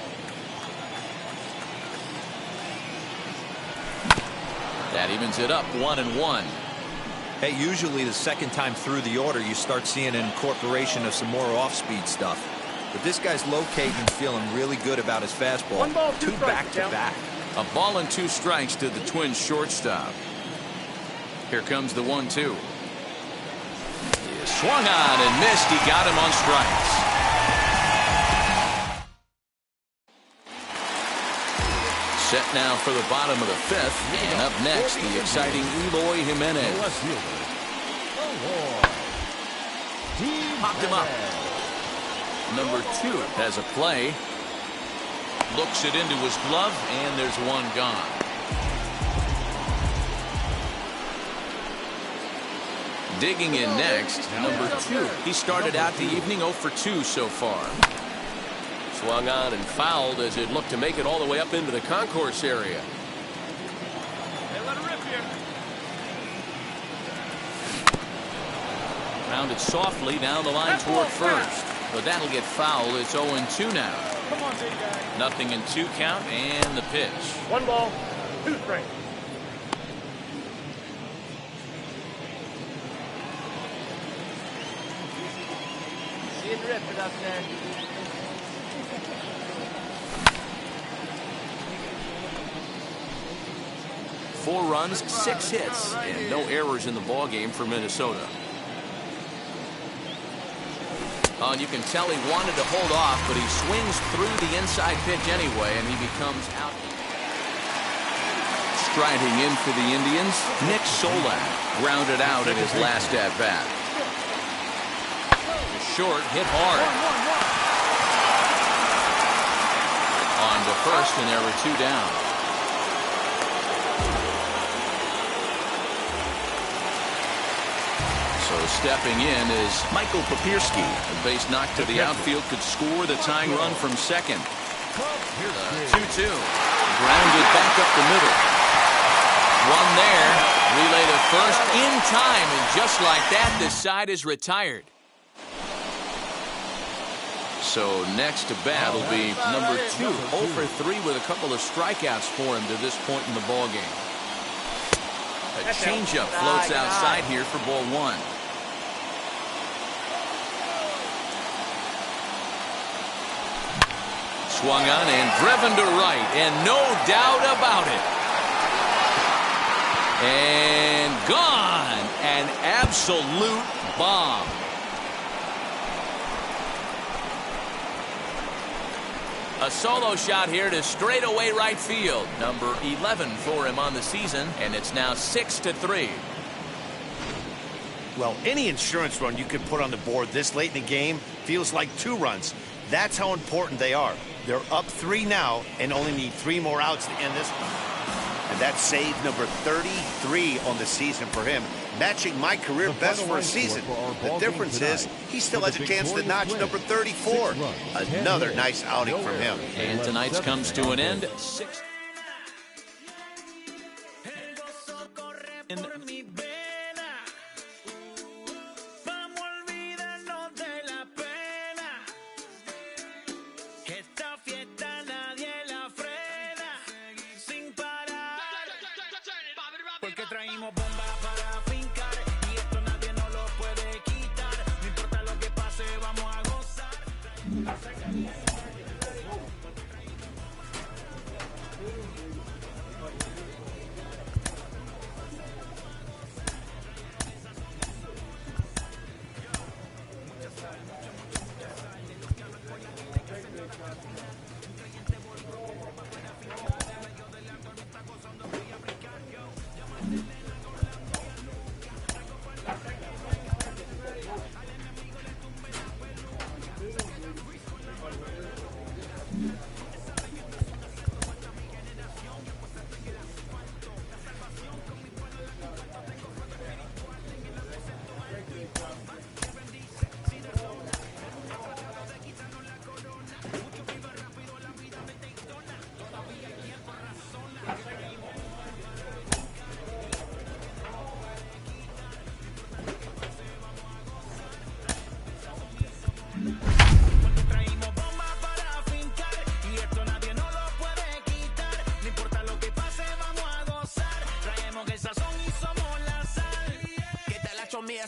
S3: That evens it up 1-1.
S4: Hey, usually the second time through the order, you start seeing an incorporation of some more off-speed stuff. But this guy's locating and feeling really good about his fastball.
S7: 1 ball, 2
S4: 2
S7: strikes,
S4: back-to-back.
S3: A ball and 2 strikes to the Twins shortstop. Here comes the 1-2. He swung on and missed. He got him on strikes. Set now for the bottom of the 5th, and up next, the exciting Eloy Jimenez. Popped him up. Number 2 has a play. Looks it into his glove, and there's one gone. Digging in next, number 2. He started out the evening 0 for 2 so far.
S14: Swung on and fouled as it looked to make it all the way up into the concourse area.
S3: Rounded softly down the line toward first. But that'll get fouled. It's 0-2 now.
S15: Come on, big guy.
S3: Nothing in 2 count, and the pitch.
S15: 1 ball, 2 strikes.
S12: See it drifted up there.
S3: Four runs, 6 hits, and no errors in the ballgame for Minnesota. Oh, and you can tell he wanted to hold off, but he swings through the inside pitch anyway, and he becomes out. Striding in for the Indians, Nick Solak grounded out in his last at-bat. Short, hit hard. On to first, and there were 2 down. So stepping in is Michael Papierski. A base knock to the outfield could score the tying run from second. 2-2. Grounded back up the middle. One there. Relay to first in time. And just like that, this side is retired. So next to bat will be number 2. 0 for 3 with a couple of strikeouts for him to this point in the ballgame. A changeup floats outside here for ball 1. Swung on and driven to right, and no doubt about it. And gone. An absolute bomb. A solo shot here to straightaway right field. Number 11 for him on the season, and it's now 6-3.
S5: Well, any insurance run you can put on the board this late in the game feels like 2 runs. That's how important they are. They're up 3 now and only need 3 more outs to end this. And that's save number 33 on the season for him, matching my career best for a season. The difference is he still has a chance to notch number 34. Another nice outing from him.
S3: And tonight's comes to an end. 6.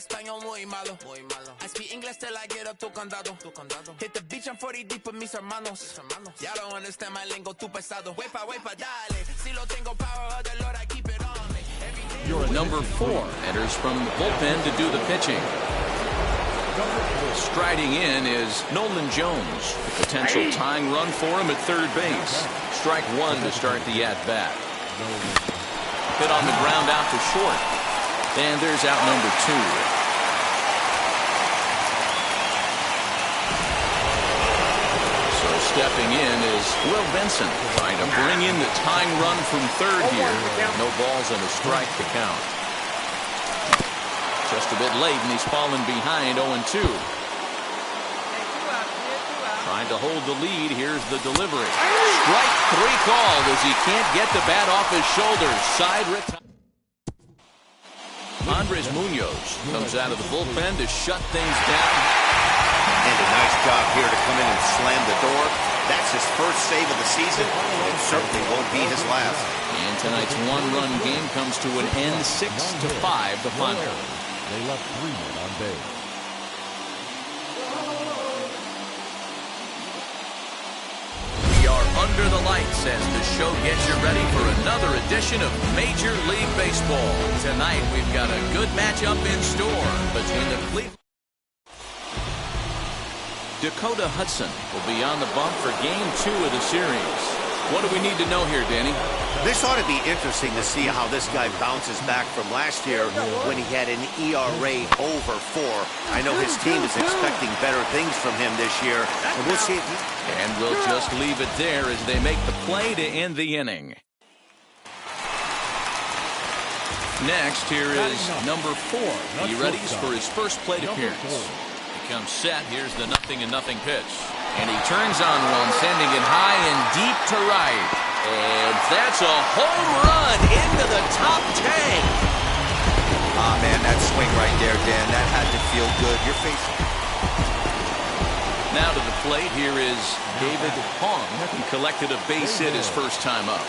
S2: Español muy malo. I speak English till I get up tu condado. Hit the beach, I'm 40 deep with mis hermanos. Ya don't understand my lingo, tu pesado. Wepa, dale. Si lo tengo power of the Lord, I keep it on me.
S3: Number 4 enters from the bullpen to do the pitching. Striding in is Nolan Jones. A potential tying run for him at third base. Strike 1 to start the at-bat. Hit on the ground out to short. And there's out number 2. So stepping in is Will Benson, trying to bring in the tying run from third here. No balls and a strike to count. Just a bit late, and he's fallen behind 0-2. Trying to hold the lead. Here's the delivery. Strike 3 called as he can't get the bat off his shoulders. Side retire. Andres Munoz comes out of the bullpen to shut things down.
S5: And a nice job here to come in and slam the door. That's his first save of the season. It certainly won't be his last.
S3: And tonight's one-run game comes to an end, 6-5, the final.
S7: They left 3 men on base.
S3: We are under the lights as the show gets you ready for another edition of Major League Baseball. Tonight we've got a good matchup in store between the Cleveland. Dakota Hudson will be on the bump for Game 2 of the series. What do we need to know here, Danny?
S5: This ought to be interesting to see how this guy bounces back from last year when he had an ERA over 4. I know his team is expecting better things from him this year, and we'll see.
S3: And we'll just leave it there as they make the play to end the inning. Next, here is number 4. He readies for his first plate appearance. Comes set. Here's the 0-0 pitch. And he turns on one, sending it high and deep to right. And that's a home run into the top tank.
S4: Ah, man, that swing right there, Dan. That had to feel good. Your face.
S3: Now to the plate, here is David Hong. He collected a base hit his first time up.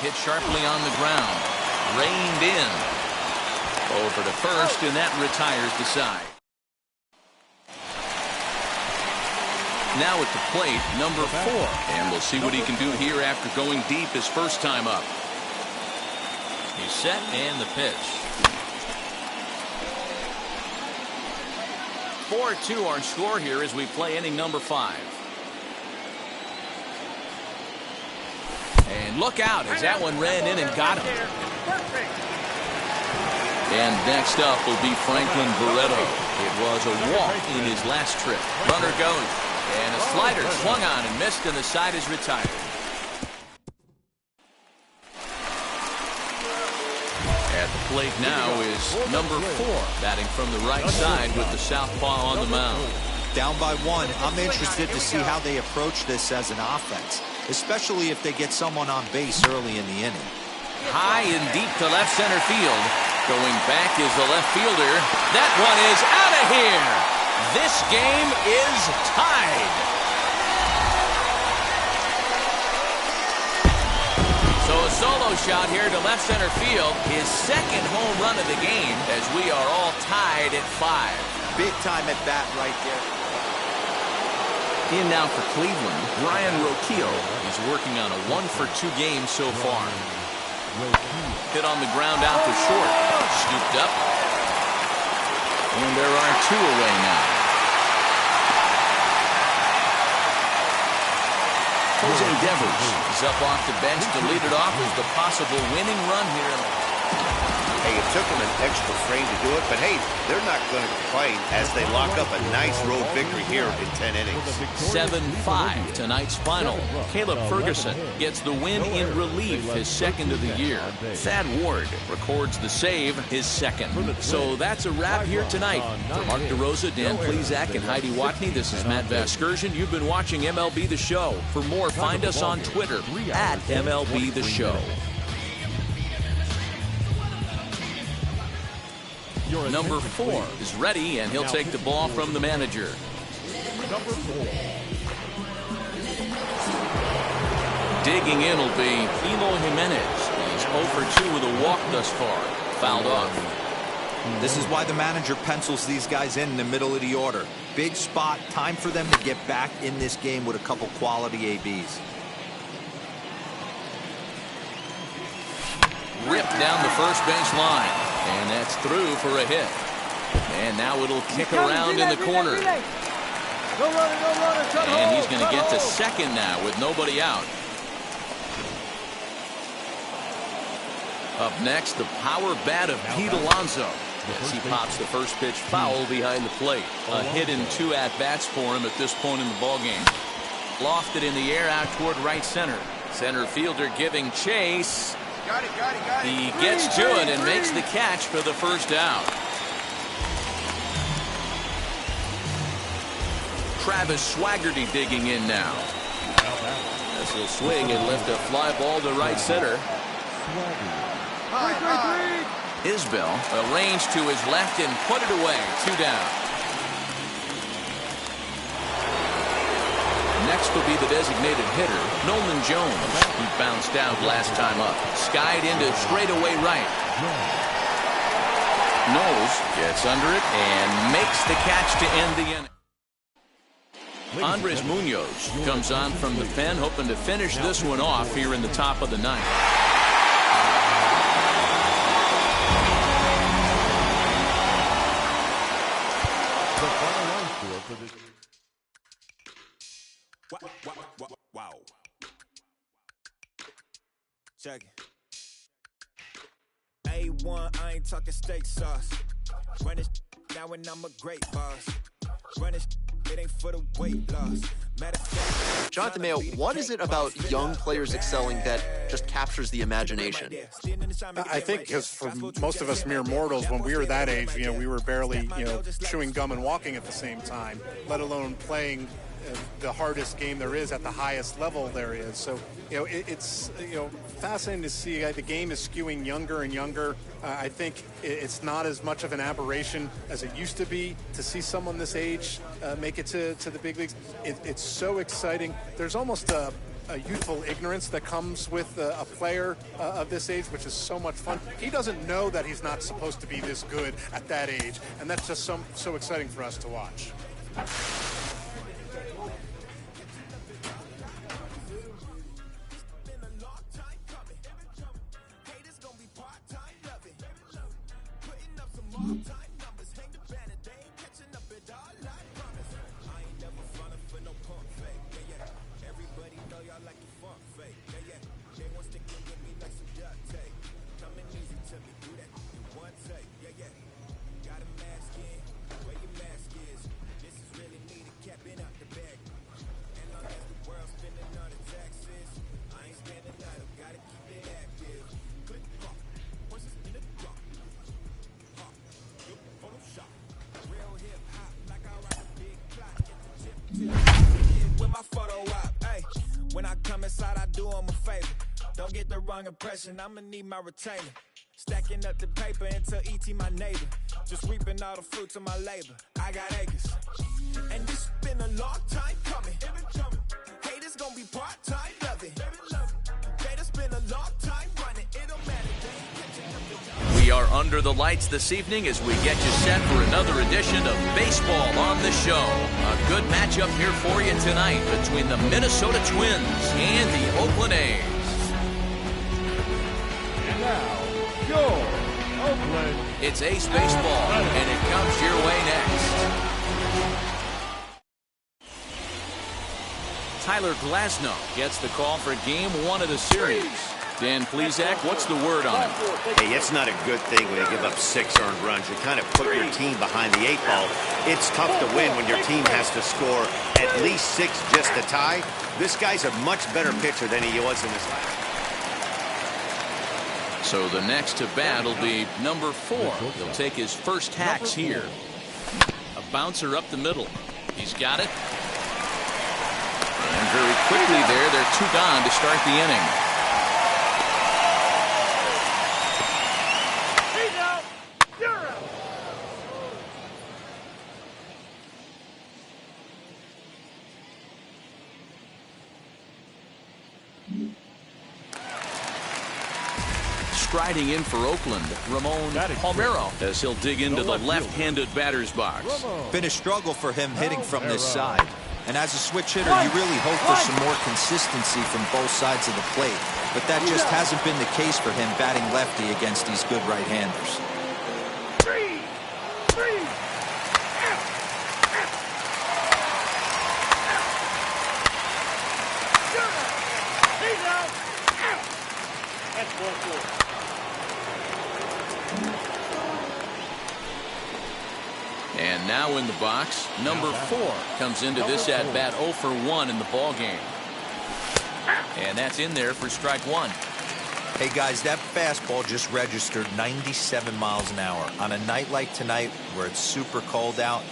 S3: Hit sharply on the ground. Reined in. Over to first, and that retires the side. Now at the plate, number 4. And we'll see what he can do here after going deep his first time up. He's set, and the pitch. 4-2 our score here as we play inning number 5. And look out as that one ran in and got him. And next up will be Franklin Barreto. It was a walk in his last trip. Runner goes. And a slider swung on and missed, and the side is retired. At the plate now is number 4, batting from the right side with the southpaw on the mound.
S4: Down by 1, I'm interested to see how they approach this as an offense, especially if they get someone on base early in the inning.
S3: High and deep to left center field. Going back is the left fielder. That one is out of here. This game is tied. So a solo shot here to left center field. His second home run of the game as we are all tied at 5.
S4: Big time at bat right there.
S3: In now for Cleveland, Brian Roquillo. He's working on a 1-for-2 game so far. Hit on the ground out to short. Scooped up. And there are 2 away now. Jose Devers is up off the bench to lead it off as the possible winning run here.
S5: Hey, it took them an extra frame to do it, but hey, they're not going to complain as they lock up a nice road victory here in 10 innings.
S3: 7-5, tonight's final. Caleb Ferguson gets the win in relief, his second of the year. Thad Ward records the save, his second. So that's a wrap here tonight. For Mark DeRosa, Dan Plesac, and Heidi Watney, this is Matt Vasgersian. You've been watching MLB The Show. For more, find us on Twitter at MLB The Show. Number 4 is ready, and he'll take the ball from the manager.
S7: Number 4.
S3: Digging in will be Eloy Jimenez. He's 0-for-2 with a walk thus far. Fouled off.
S4: This is why the manager pencils these guys in the middle of the order. Big spot, time for them to get back in this game with a couple quality ABs.
S3: Ripped down the first base line. And that's through for a hit. And now it'll kick around in the corner. And he's going to get to second now with nobody out. Up next, the power bat of Pete Alonso. as he pops the first pitch foul behind the plate. A hit and 2 at-bats for him at this point in the ballgame. Lofted in the air out toward right center. Center fielder giving chase.
S5: Got it.
S3: He gets to it and makes the catch for the first out. Travis Swaggerty digging in now. As he'll swing and lift a fly ball to right center. Isbell arranged to his left and put it away. 2 down. Next will be the designated hitter, Nolan Jones. He bounced out last time up. Skied into straightaway right. Knowles gets under it and makes the catch to end the inning. Andres Munoz comes on from the pen, hoping to finish this one off here in the top of the 9th.
S7: The final line score for this.
S1: Wow. Check it. A1, I ain't talking steak sauce. Run it now and I'm a great boss. Run it ain't for the weight loss.
S9: Jonathan Mayo, what is it about young players excelling that just captures the imagination?
S16: I think because for most of us mere mortals, when we were that age, we were barely, chewing gum and walking at the same time, let alone playing the hardest game there is at the highest level there is. So, it's, fascinating to see the game is skewing younger and younger. I think it's not as much of an aberration as it used to be to see someone this age make it to the big leagues. It's so exciting. There's almost a youthful ignorance that comes with a player of this age, which is so much fun. He doesn't know that he's not supposed to be this good at that age, and that's just so exciting for us to watch.
S1: When I come inside, I do them a favor. Don't get the wrong impression, I'ma need my retainer. Stacking up the paper until E.T. my neighbor. Just reaping all the fruits of my labor. I got acres. And this been a long time coming. Haters gonna be part-time loving. Haters been a long time running. It don't matter.
S3: We are under the lights this evening as we get you set for another edition of Baseball on the Show. A good matchup here for you tonight between the Minnesota Twins and the Oakland A's.
S7: And now, your Oakland.
S3: It's Ace Baseball, and it comes your way next. Tyler Glasnow gets the call for Game 1 of the series. Dan Plesac, what's the word on him?
S5: Hey, it's not a good thing when you give up 6 earned runs. You kind of put your team behind the 8 ball. It's tough to win when your team has to score at least 6 just to tie. This guy's a much better pitcher than he was in his last.
S3: So the next to bat will be number 4. He'll take his first hacks here. A bouncer up the middle. He's got it. And very quickly there, they're 2 gone to start the inning. Striding in for Oakland, Ramon Palmeiro, as he'll dig into the left-handed batter's box.
S4: Been a struggle for him hitting from this side. And as a switch hitter, you really hope for some more consistency from both sides of the plate. But that just hasn't been the case for him batting lefty against these good right-handers.
S3: in the box. Number 4 comes into this at-bat 0 for 1 in the ball game. And that's in there for strike 1.
S4: Hey guys, that fastball just registered 97 miles an hour. On a night like tonight where it's super cold out,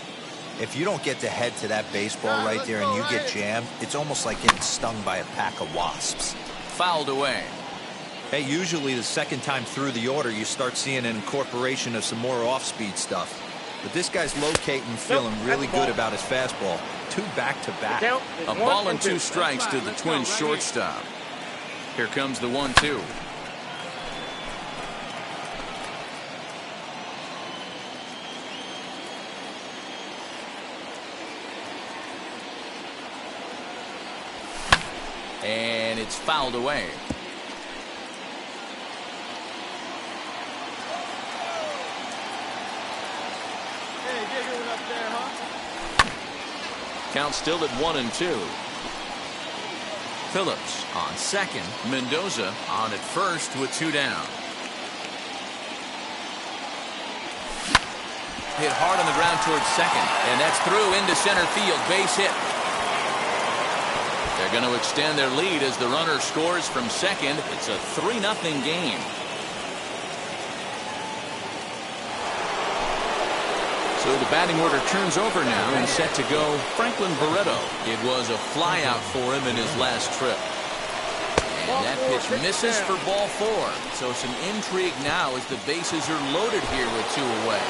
S4: if you don't get to head to that baseball right there and you get jammed, it's almost like getting stung by a pack of wasps.
S3: Fouled away.
S4: Hey, usually the second time through the order, you start seeing an incorporation of some more off-speed stuff. But this guy's locating, feeling really good about his fastball. 2 back-to-back.
S3: A ball and 2 strikes to the Twins shortstop. Here comes the 1-2. And it's fouled away. Count still at 1-2. Phillips on second. Mendoza on at first with 2 down. Hit hard on the ground towards second, and that's through into center field. Base hit. They're going to extend their lead as the runner scores from second. It's a 3-0 game. So the batting order turns over now and set to go Franklin Barreto. It was a flyout for him in his last trip. And that pitch misses for ball 4. So some intrigue now as the bases are loaded here with 2 away.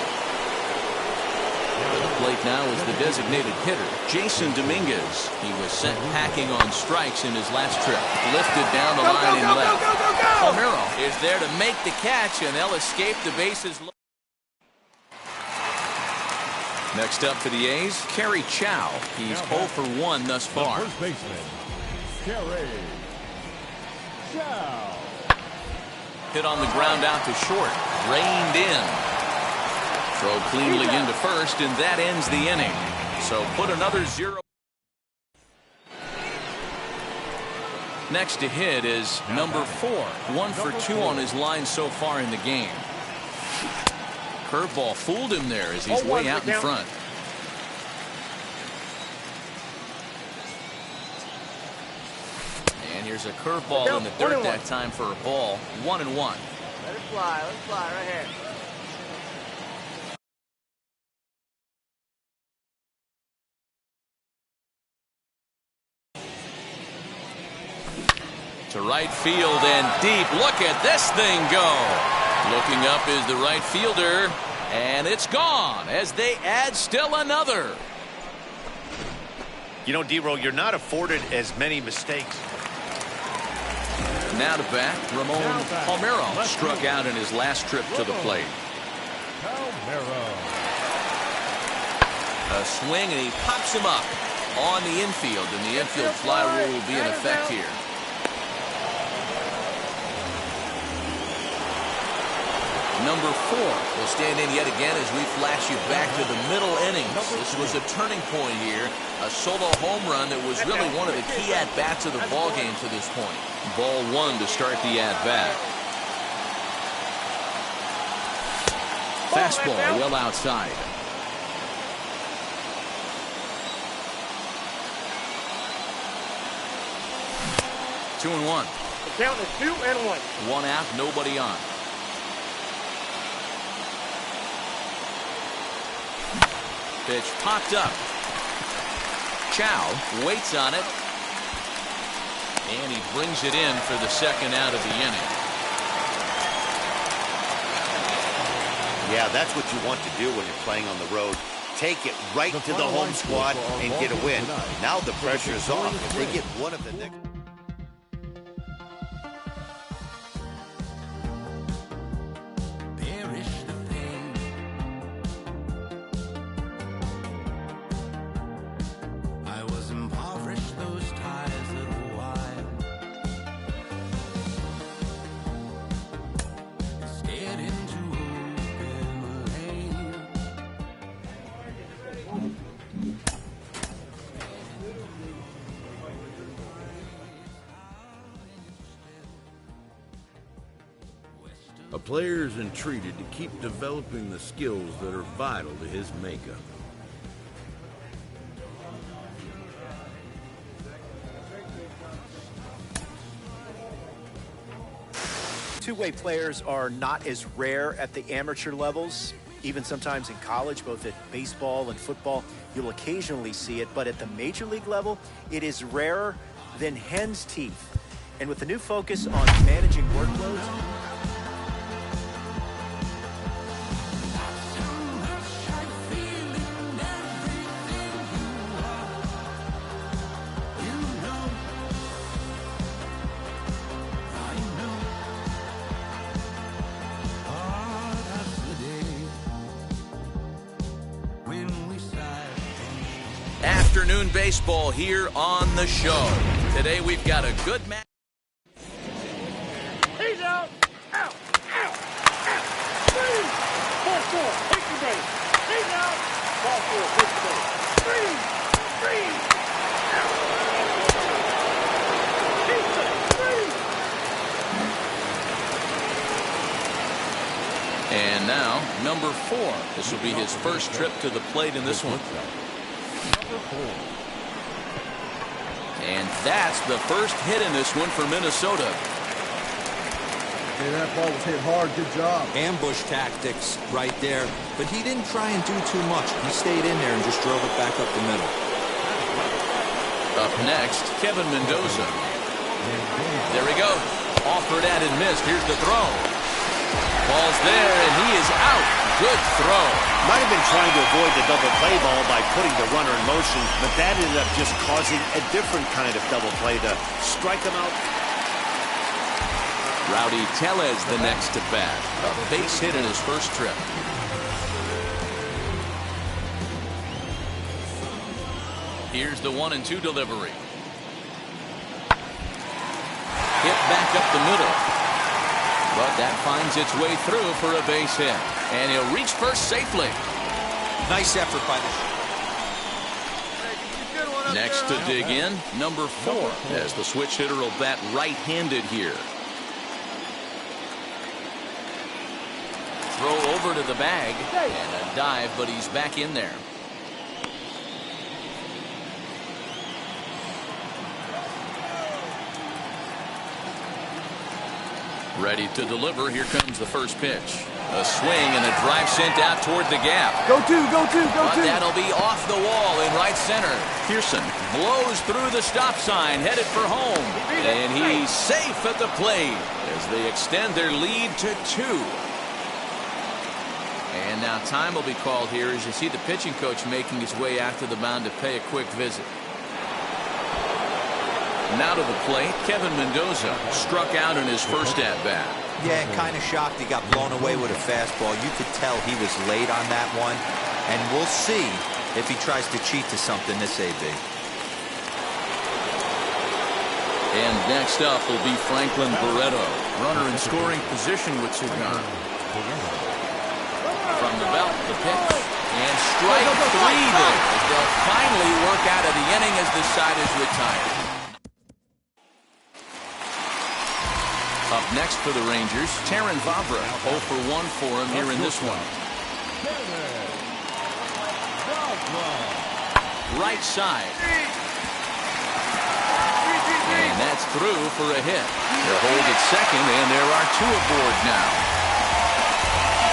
S3: To the plate now is the designated hitter, Jason Dominguez. He was sent packing on strikes in his last trip. Lifted down the line in left. Palmeiro is there to make the catch, and they'll escape the bases. Next up for the A's, Kerry Chow. He's 0 for 1 thus far.
S7: First baseman, Kerry Chow.
S3: Hit on the ground out to short. Reined in. Throw cleanly into first, and that ends the inning. So put another 0. Next to hit is number 4. 1 for 2 on his line so far in the game. Curveball fooled him there as he's way out in front. And here's a curveball in the dirt that time for a ball. 1-1.
S12: Let it fly right here.
S3: To right field and deep. Look at this thing go. Looking up is the right fielder, and it's gone as they add still another.
S5: You know, D-Roll, you're not afforded as many mistakes.
S3: Now to bat, Ramon Palmeiro struck out in his last trip to the plate. A swing, and he pops him up on the infield, and the infield fly rule will be in effect here. Number 4 will stand in yet again as we flash you back to the middle innings. This was a turning point here. A solo home run that was really one of the key at-bats of the ball game to this point. Ball 1 to start the at-bat. Fastball well outside. Two and 1.
S15: The count is 2 and 1.
S3: 1 out, nobody on. Pitch popped up. Chow waits on it. And he brings it in for the second out of the inning.
S5: Yeah, that's what you want to do when you're playing on the road. Take it right to the home squad and get a win. Now the pressure is off. If they get one of the next...
S6: A player is entreated to keep developing the skills that are vital to his makeup.
S11: Two-way players are not as rare at the amateur levels. Even sometimes in college, both at baseball and football, you'll occasionally see it. But at the major league level, it is rarer than hen's teeth. And with the new focus on managing workloads,
S3: Afternoon baseball here on the show. Today we've got a good match.
S15: He's out. Out. Out. Out. Three. Ball four. Take the base. He's out. Ball four. Take the base. Three. Three. Out. He's three.
S3: And now, number 4. This will be his first trip to the plate in this one. And that's the first hit in this one for Minnesota.
S13: Hey, that ball was hit hard. Good job.
S4: Ambush tactics right there. But he didn't try and do too much. He stayed in there and just drove it back up the middle.
S3: Up next, Kevin Mendoza. There we go. Offered at and missed. Here's the throw. Ball's there, and he is out. Good throw.
S5: Might have been trying to avoid the double play ball by putting the runner in motion, but that ended up just causing a different kind of double play to strike him out.
S3: Rowdy Tellez the next to bat. A base hit in his first trip. Here's the 1-2 delivery. Hit back up the middle. But that finds its way through for a base hit. And he'll reach first safely.
S4: Nice effort by the...
S3: Next to dig in, number 4, as the switch hitter will bat right-handed here. Throw over to the bag, and a dive, but he's back in there. Ready to deliver. Here comes the first pitch. A swing and a drive sent out toward the gap.
S13: Go two, go two, go
S3: But
S13: two.
S3: that'll be off the wall in right center. Pearson blows through the stop sign, headed for home. And he's safe at the plate as they extend their lead to 2. And now time will be called here as you see the pitching coach making his way out to the mound to pay a quick visit. Now to the plate, Kevin Mendoza struck out in his first at-bat.
S4: Yeah, kind of shocked he got blown away with a fastball. You could tell he was late on that one. And we'll see if he tries to cheat to something this AB.
S3: And next up will be Franklin Barreto. Runner in scoring position with Sugan. From the belt, the pitch. And strike 3 there as they'll finally work out of the inning as the side is retired. Up next for the Rangers, Taron Vavra, 0 for 1 for him here in this one. Right side. And that's through for a hit. They'll hold at second, and there are 2 aboard now.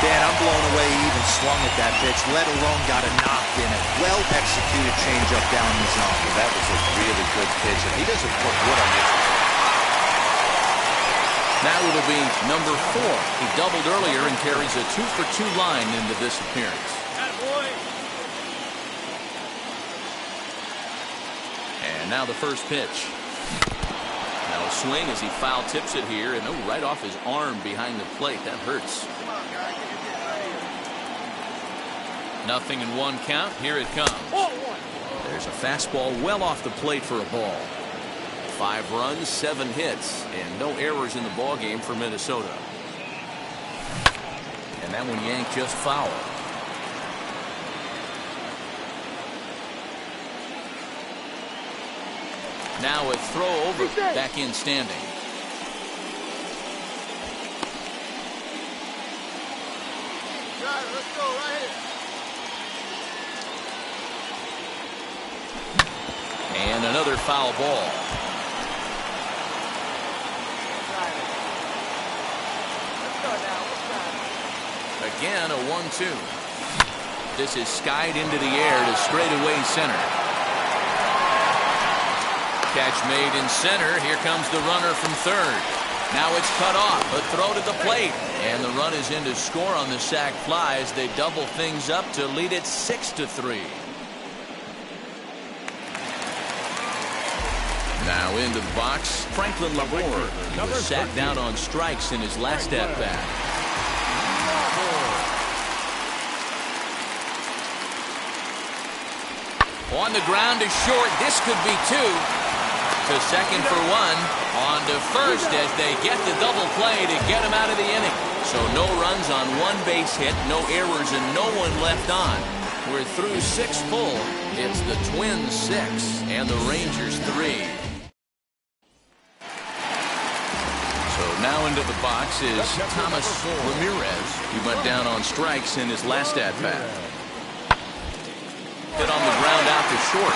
S4: Dan, I'm blown away he even swung at that pitch, let alone got a knock in it. Well-executed changeup down the zone.
S10: That was a really good pitch, and he doesn't put wood on it.
S3: Now it'll be number 4. He doubled earlier and carries a 2-for-2 line into this appearance. And now the first pitch. Now a swing as he foul tips it here, and right off his arm behind the plate. That hurts. Nothing in 1 count. Here it comes. There's a fastball well off the plate for a ball. 5 runs, 7 hits, and no errors in the ballgame for Minnesota. And that one yanked just foul. Now a throw over, back in standing.
S15: Let's go right here.
S3: And another foul ball. Again, a 1-2. This is skied into the air to straightaway center. Catch made in center. Here comes the runner from third. Now it's cut off. A throw to the plate. And the run is in to score on the sac fly as they double things up to lead it 6-3. Now into the box, Franklin Labor. He was sat down on strikes in his last at-bat. On the ground is short. This could be two. To second for one. On to first as they get the double play to get him out of the inning. So no runs on one base hit, no errors, and no one left on. We're through 6 full. It's the Twins 6 and the Rangers 3. So now into the box is Thomas Ramirez. He went down on strikes in his last at-bat. Hit on the ground out to short.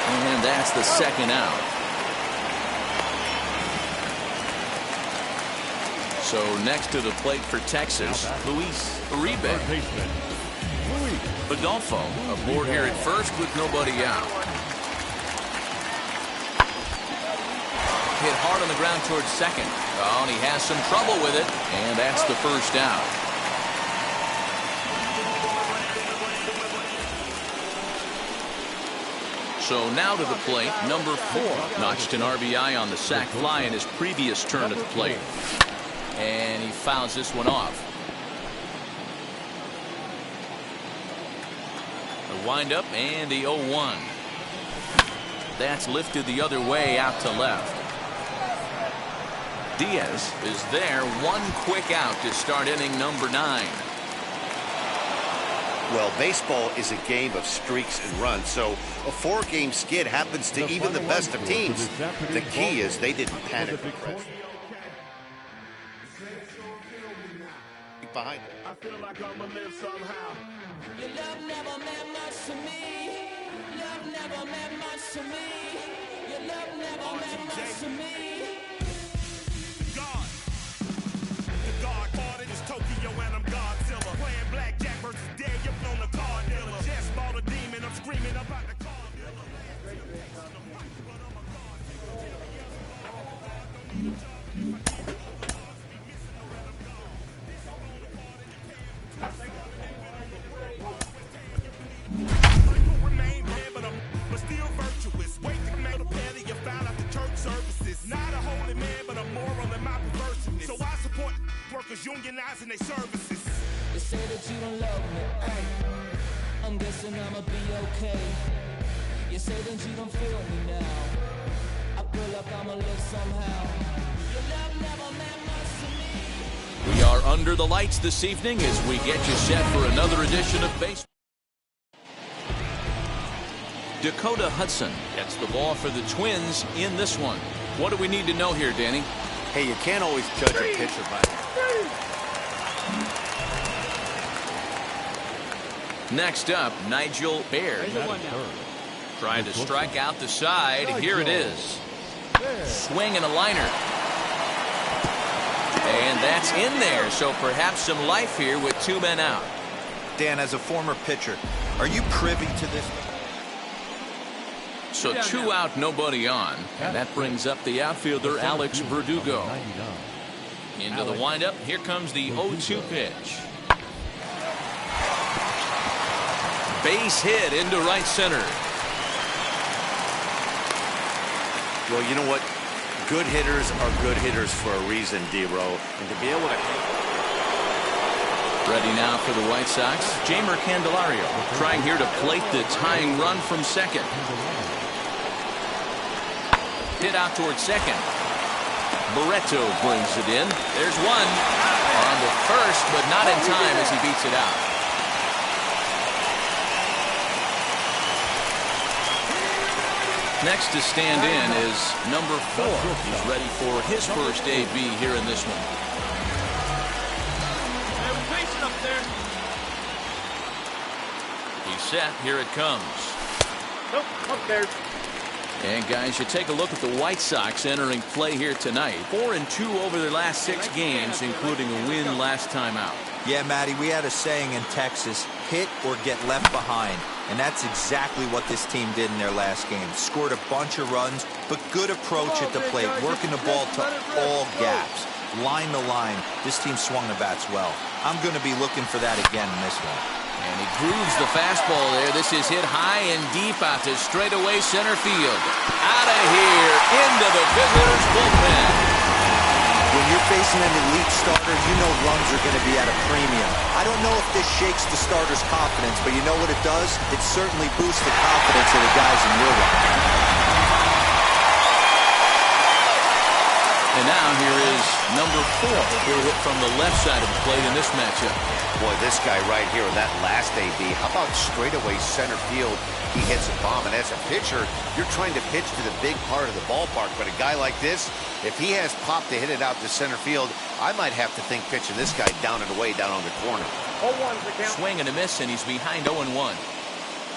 S3: And that's the second out. So next to the plate for Texas, Luis Uribe. Adolfo aboard here at first with nobody out. Hit hard on the ground towards second. Oh, and he has some trouble with it. And that's the first out. So now to the plate, number 4. Notched an RBI on the sac fly in his previous turn at the plate. And he fouls this one off. The windup and the 0-1. That's lifted the other way out to left. Diaz is there. One quick out to start inning number 9.
S5: Well, baseball is a game of streaks and runs, so a 4-game skid happens to even the best of teams. The key is they didn't panic or press. Behind it.
S15: I feel like I'm gonna live somehow. Your love never meant much to me. Love never meant much to me. Your love never meant much to me. God. The God parted is Tokyo and I'm Godzilla. Playing blackjack versus dead, you're on the card dealer. Just bought a demon, I'm screaming about the card dealer. Unionizing their services. They say that you don't love me. Hey, I'm guessing I'ma be okay. You say that you don't feel me now. I feel like I'ma live somehow. Your love never meant much to me.
S3: We are under the lights this evening as we get you set for another edition of baseball. Dakota Hudson gets the ball for the Twins in this one. What do we need to know here, Danny?
S5: Hey, you can't always judge a pitcher by that.
S3: Next up, Nigel Baird. Trying to strike out the side. Here it is. Swing and a liner. And that's in there, so perhaps some life here with 2 men out.
S4: Dan, as a former pitcher, are you privy to this?
S3: So 2 out, nobody on. And that brings up the outfielder, Alex Verdugo. Into the windup. Here comes the 0-2 pitch. Base hit into right center.
S5: Well, you know what? Good hitters are good hitters for a reason, D-Row. And to be able to...
S3: Ready now for the White Sox. Jamer Candelario trying here to plate the tying run from second. Hit out towards second. Barreto brings it in. There's one. On to first, but not in time as he beats it out. Next to stand in is number 4. He's ready for his first AB here in this one.
S15: Hey, we're pacing up there.
S3: He's set. Here it comes.
S15: Nope, up there.
S3: And guys, you take a look at the White Sox entering play here tonight. 4-2 over their last 6 games, including a win last time out.
S4: Yeah, Matty, we had a saying in Texas, hit or get left behind. And that's exactly what this team did in their last game. Scored a bunch of runs, but good approach at the plate, working the ball to all gaps. Line the line. This team swung the bats well. I'm going to be looking for that again in this one.
S3: And he grooves the fastball there. This is hit high and deep out to straightaway center field. Out of here, into the visitors' bullpen.
S4: When you're facing an elite starter, you know runs are going to be at a premium. I don't know if this shakes the starter's confidence, but you know what it does? It certainly boosts the confidence of the guys in your line.
S3: And now here is number 4. He'll hit from the left side of the plate in this matchup.
S5: Boy, this guy right here, that last AB, how about straightaway center field? He hits a bomb, and as a pitcher, you're trying to pitch to the big part of the ballpark, but a guy like this, if he has pop to hit it out to center field, I might have to think pitching this guy down and away down on the corner.
S3: Swing and a miss, and he's behind 0-1.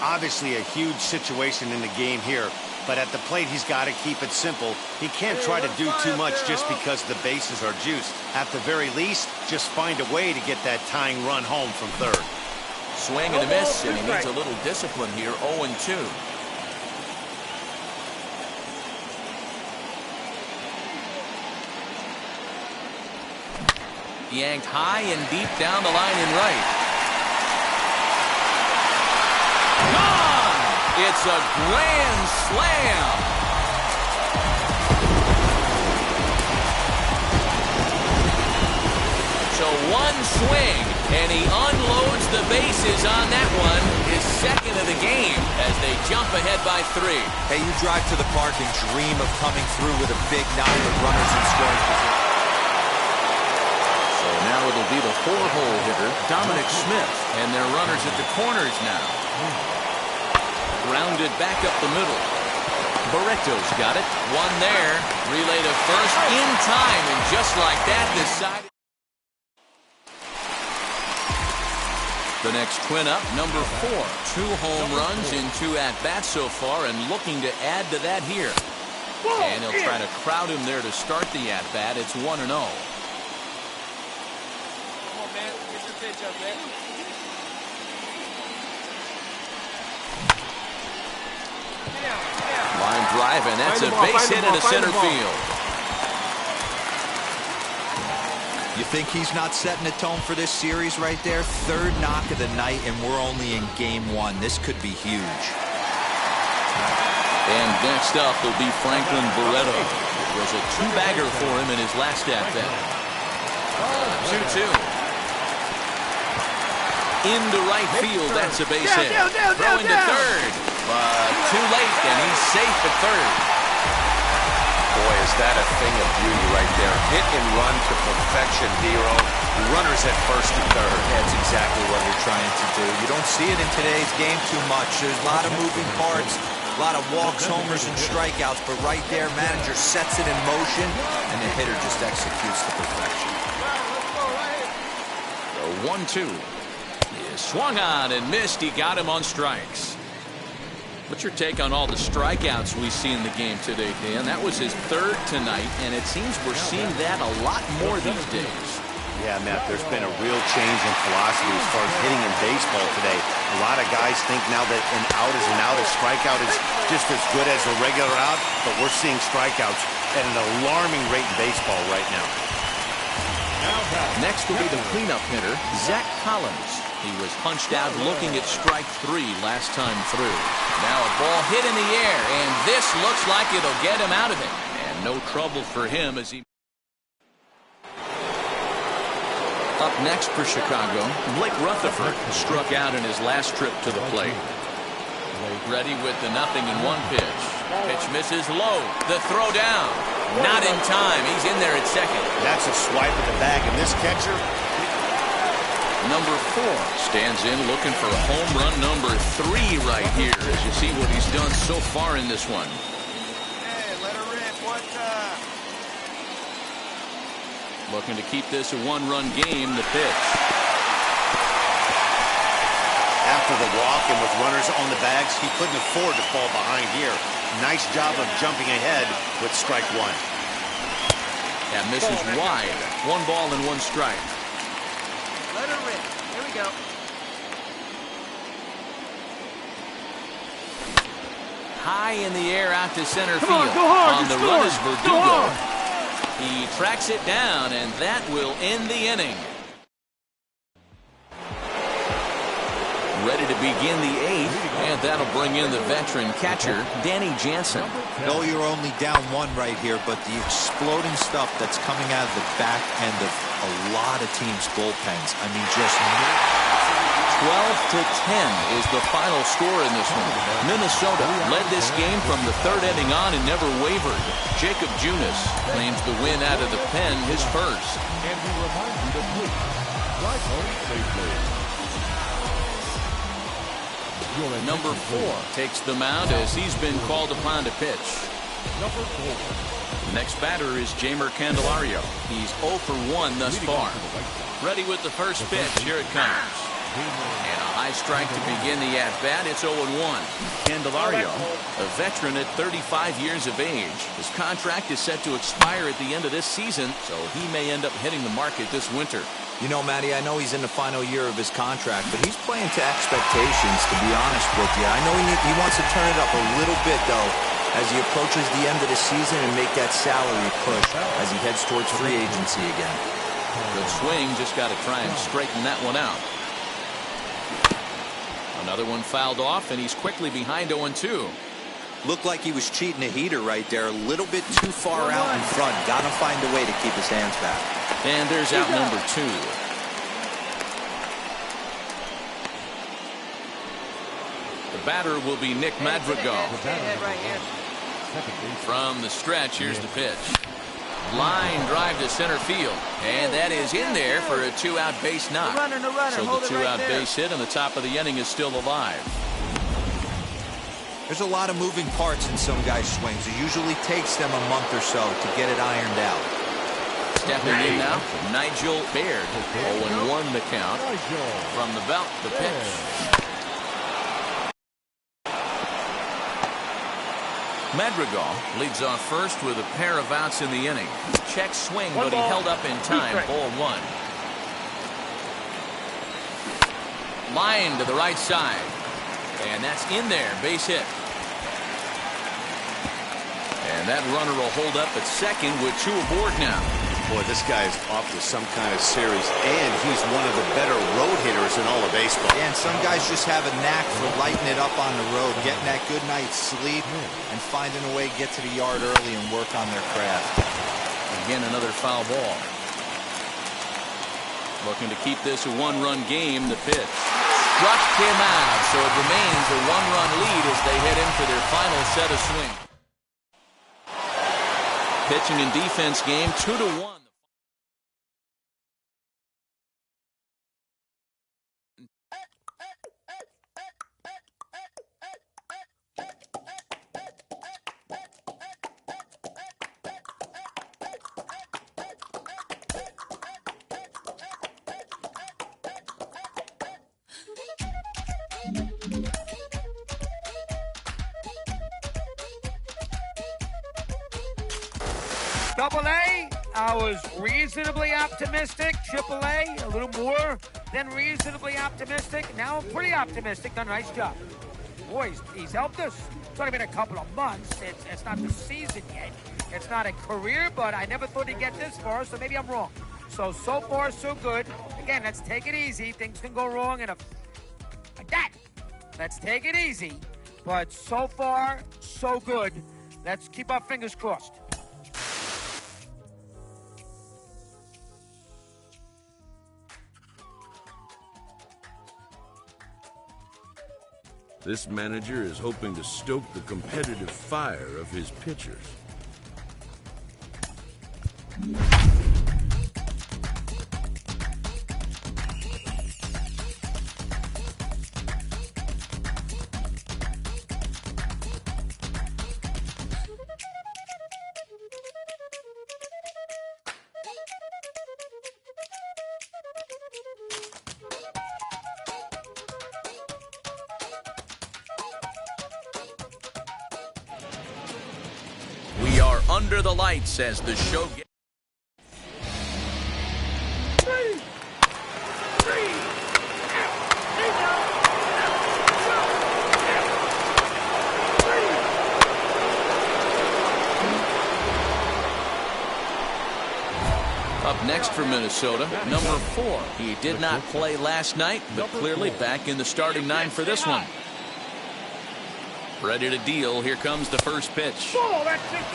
S5: Obviously a huge situation in the game here, but at the plate, he's got to keep it simple. He can't try to do too much just because the bases are juiced. At the very least, just find a way to get that tying run home from third.
S3: Swing and a miss, and he needs a little discipline here, 0-2. Yanked high and deep down the line and right. Gone! It's a grand slam! So one swing, and he unloads the bases on that one. His second of the game as they jump ahead by 3.
S4: Hey, you drive to the park and dream of coming through with a big knock with runners in scoring position.
S3: So now it'll be the 4-hole hitter, Dominic Smith, and their runners at the corners now. Grounded back up the middle. Barreto's got it. One there. Relay to first in time, and just like that, decided. The next twin up, number 4. 2 home runs in 2 at-bats so far, and looking to add to that here. And he'll try to crowd him there to start the at-bat. It's 1-0.
S12: Come on, man. Get your pitch up, man.
S3: Line drive, and that's a base hit into center field.
S4: You think he's not setting the tone for this series right there? 3rd knock of the night, and we're only in game 1. This could be huge.
S3: And next up will be Franklin Barreto. It was a 2-bagger for him in his last at-bat. 2-2. Into right field, that's a base hit. Throwing to third, but too late, and he's safe at third.
S10: Boy, is that a thing of beauty right there. Hit and run to perfection, Dero. Runners at first and third.
S4: That's exactly what you're trying to do. You don't see it in today's game too much. There's a lot of moving parts, a lot of walks, homers, and strikeouts, but right there, manager sets it in motion, and the hitter just executes to perfection.
S3: The 1-2 is swung on and missed. He got him on strikes. What's your take on all the strikeouts we see in the game today, Dan? That was his 3rd tonight, and it seems we're seeing that a lot more these days.
S5: Yeah, Matt, there's been a real change in philosophy as far as hitting in baseball today. A lot of guys think now that an out is an out, a strikeout is just as good as a regular out, but we're seeing strikeouts at an alarming rate in baseball right now.
S3: Next will be the cleanup hitter, Zach Collins. He was punched out looking at strike 3 last time through. Now a ball hit in the air, and this looks like it'll get him out of it. And no trouble for him as he... Up next for Chicago, Blake Rutherford struck out in his last trip to the plate. Ready with the 0-1 pitch. Pitch misses low. The throw down. Not in time. He's in there at second.
S5: That's a swipe at the bag, and this catcher...
S3: Number 4 stands in looking for home run number 3 right here as you see what he's done so far in this one.
S12: Hey, let her rip one time.
S3: Looking to keep this a 1-run game, the pitch.
S5: for the walk, and with runners on the bags, he couldn't afford to fall behind here. Nice job of jumping ahead with strike one.
S3: That misses wide. 1 ball and 1 strike.
S12: Let her rip. Here we go.
S3: High in the air out to center
S7: Come
S3: field.
S7: on, go hard,
S3: On the
S7: score.
S3: run is
S7: Go
S3: Verdugo.
S7: hard.
S3: He tracks it down, and that will end the inning. Ready to begin the 8th, and that'll bring in the veteran catcher, Danny Jansen.
S4: No, you're only down 1 right here, but the exploding stuff that's coming out of the back end of a lot of teams' bullpens. I mean, just
S3: 12-10 is the final score in this one. Minnesota led this game from the 3rd inning on and never wavered. Jacob Junis claims the win out of the pen, his first.
S7: And we remind you to please drive home safely.
S3: Number 4 takes the mound as he's been called upon to pitch.
S7: Number 4.
S3: Next batter is Jeimer Candelario. He's 0 for 1 thus far. Ready with the first pitch. Here it comes. And a high strike to begin the at-bat. It's 0-1. Candelario, a veteran at 35 years of age. His contract is set to expire at the end of this season, so he may end up hitting the market this winter.
S4: You know, Matty, I know he's in the final year of his contract, but he's playing to expectations, to be honest with you. I know he wants to turn it up a little bit, though, as he approaches the end of the season and make that salary push as he heads towards free agency again.
S3: Good swing, just got to try and straighten that one out. Another one fouled off, and he's quickly behind 0-2.
S4: Looked like he was cheating a heater right there, a little bit too far out in front. Got to find a way to keep his hands back.
S3: And there's out number 2. The batter will be Nick Madrigal. From the stretch, here's the pitch. Line drive to center field. And that is in there for a 2-out base knock.
S12: No runner.
S3: So
S12: Hold
S3: the
S12: it right
S3: 2-out
S12: there.
S3: base hit and the top of the inning is still alive.
S4: There's a lot of moving parts in some guys' swings. It usually takes them a month or so to get it ironed out.
S3: Stepping in now, Nigel Baird. 0-1 the count. From the belt, the pitch. Madrigal leads off first with a pair of outs in the inning. Check swing, but he held up in time. Ball 1. Line to the right side. And that's in there. Base hit. And that runner will hold up at second with 2 aboard now.
S5: Boy, this guy is off to some kind of series, and he's one of the better road hitters in all of baseball.
S4: And some guys just have a knack for lighting it up on the road, getting that good night's sleep, and finding a way to get to the yard early and work on their craft.
S3: Again, another foul ball. Looking to keep this a 1-run game. The pitch struck him out, so it remains a 1-run lead as they head in for their final set of swings. Pitching and defense game 2-1.
S17: Double-A, I was reasonably optimistic. Triple-A, a little more than reasonably optimistic. Now I'm pretty optimistic. Done a nice job. Boy, he's helped us. It's only been a couple of months. It's not the season yet. It's not a career, but I never thought he'd get this far, so maybe I'm wrong. So far, so good. Again, let's take it easy. Things can go wrong like that. Let's take it easy. But so far, so good. Let's keep our fingers crossed.
S6: This manager is hoping to stoke the competitive fire of his pitchers.
S3: under the lights as the show gets. Up next for Minnesota, number 4. He did not play last night, but clearly back in the starting 9 for this one. Ready to deal. Here comes the first pitch.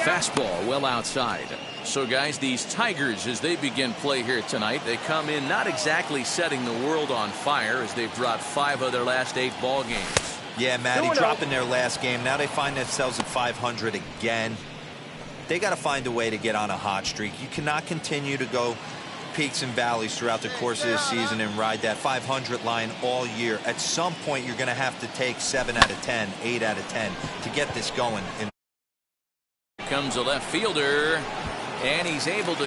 S3: Fastball well outside. So, guys, these Tigers, as they begin play here tonight, they come in not exactly setting the world on fire as they've dropped 5 of their last 8 ball games.
S4: Yeah, Matty, dropping their last game. Now they find themselves at 500 again. They got to find a way to get on a hot streak. You cannot continue to go peaks and valleys throughout the course of this season and ride that 500 line all year. At some point, you're going to have to take 7 out of 10, 8 out of 10 to get this going.
S3: Comes a left fielder, and he's able to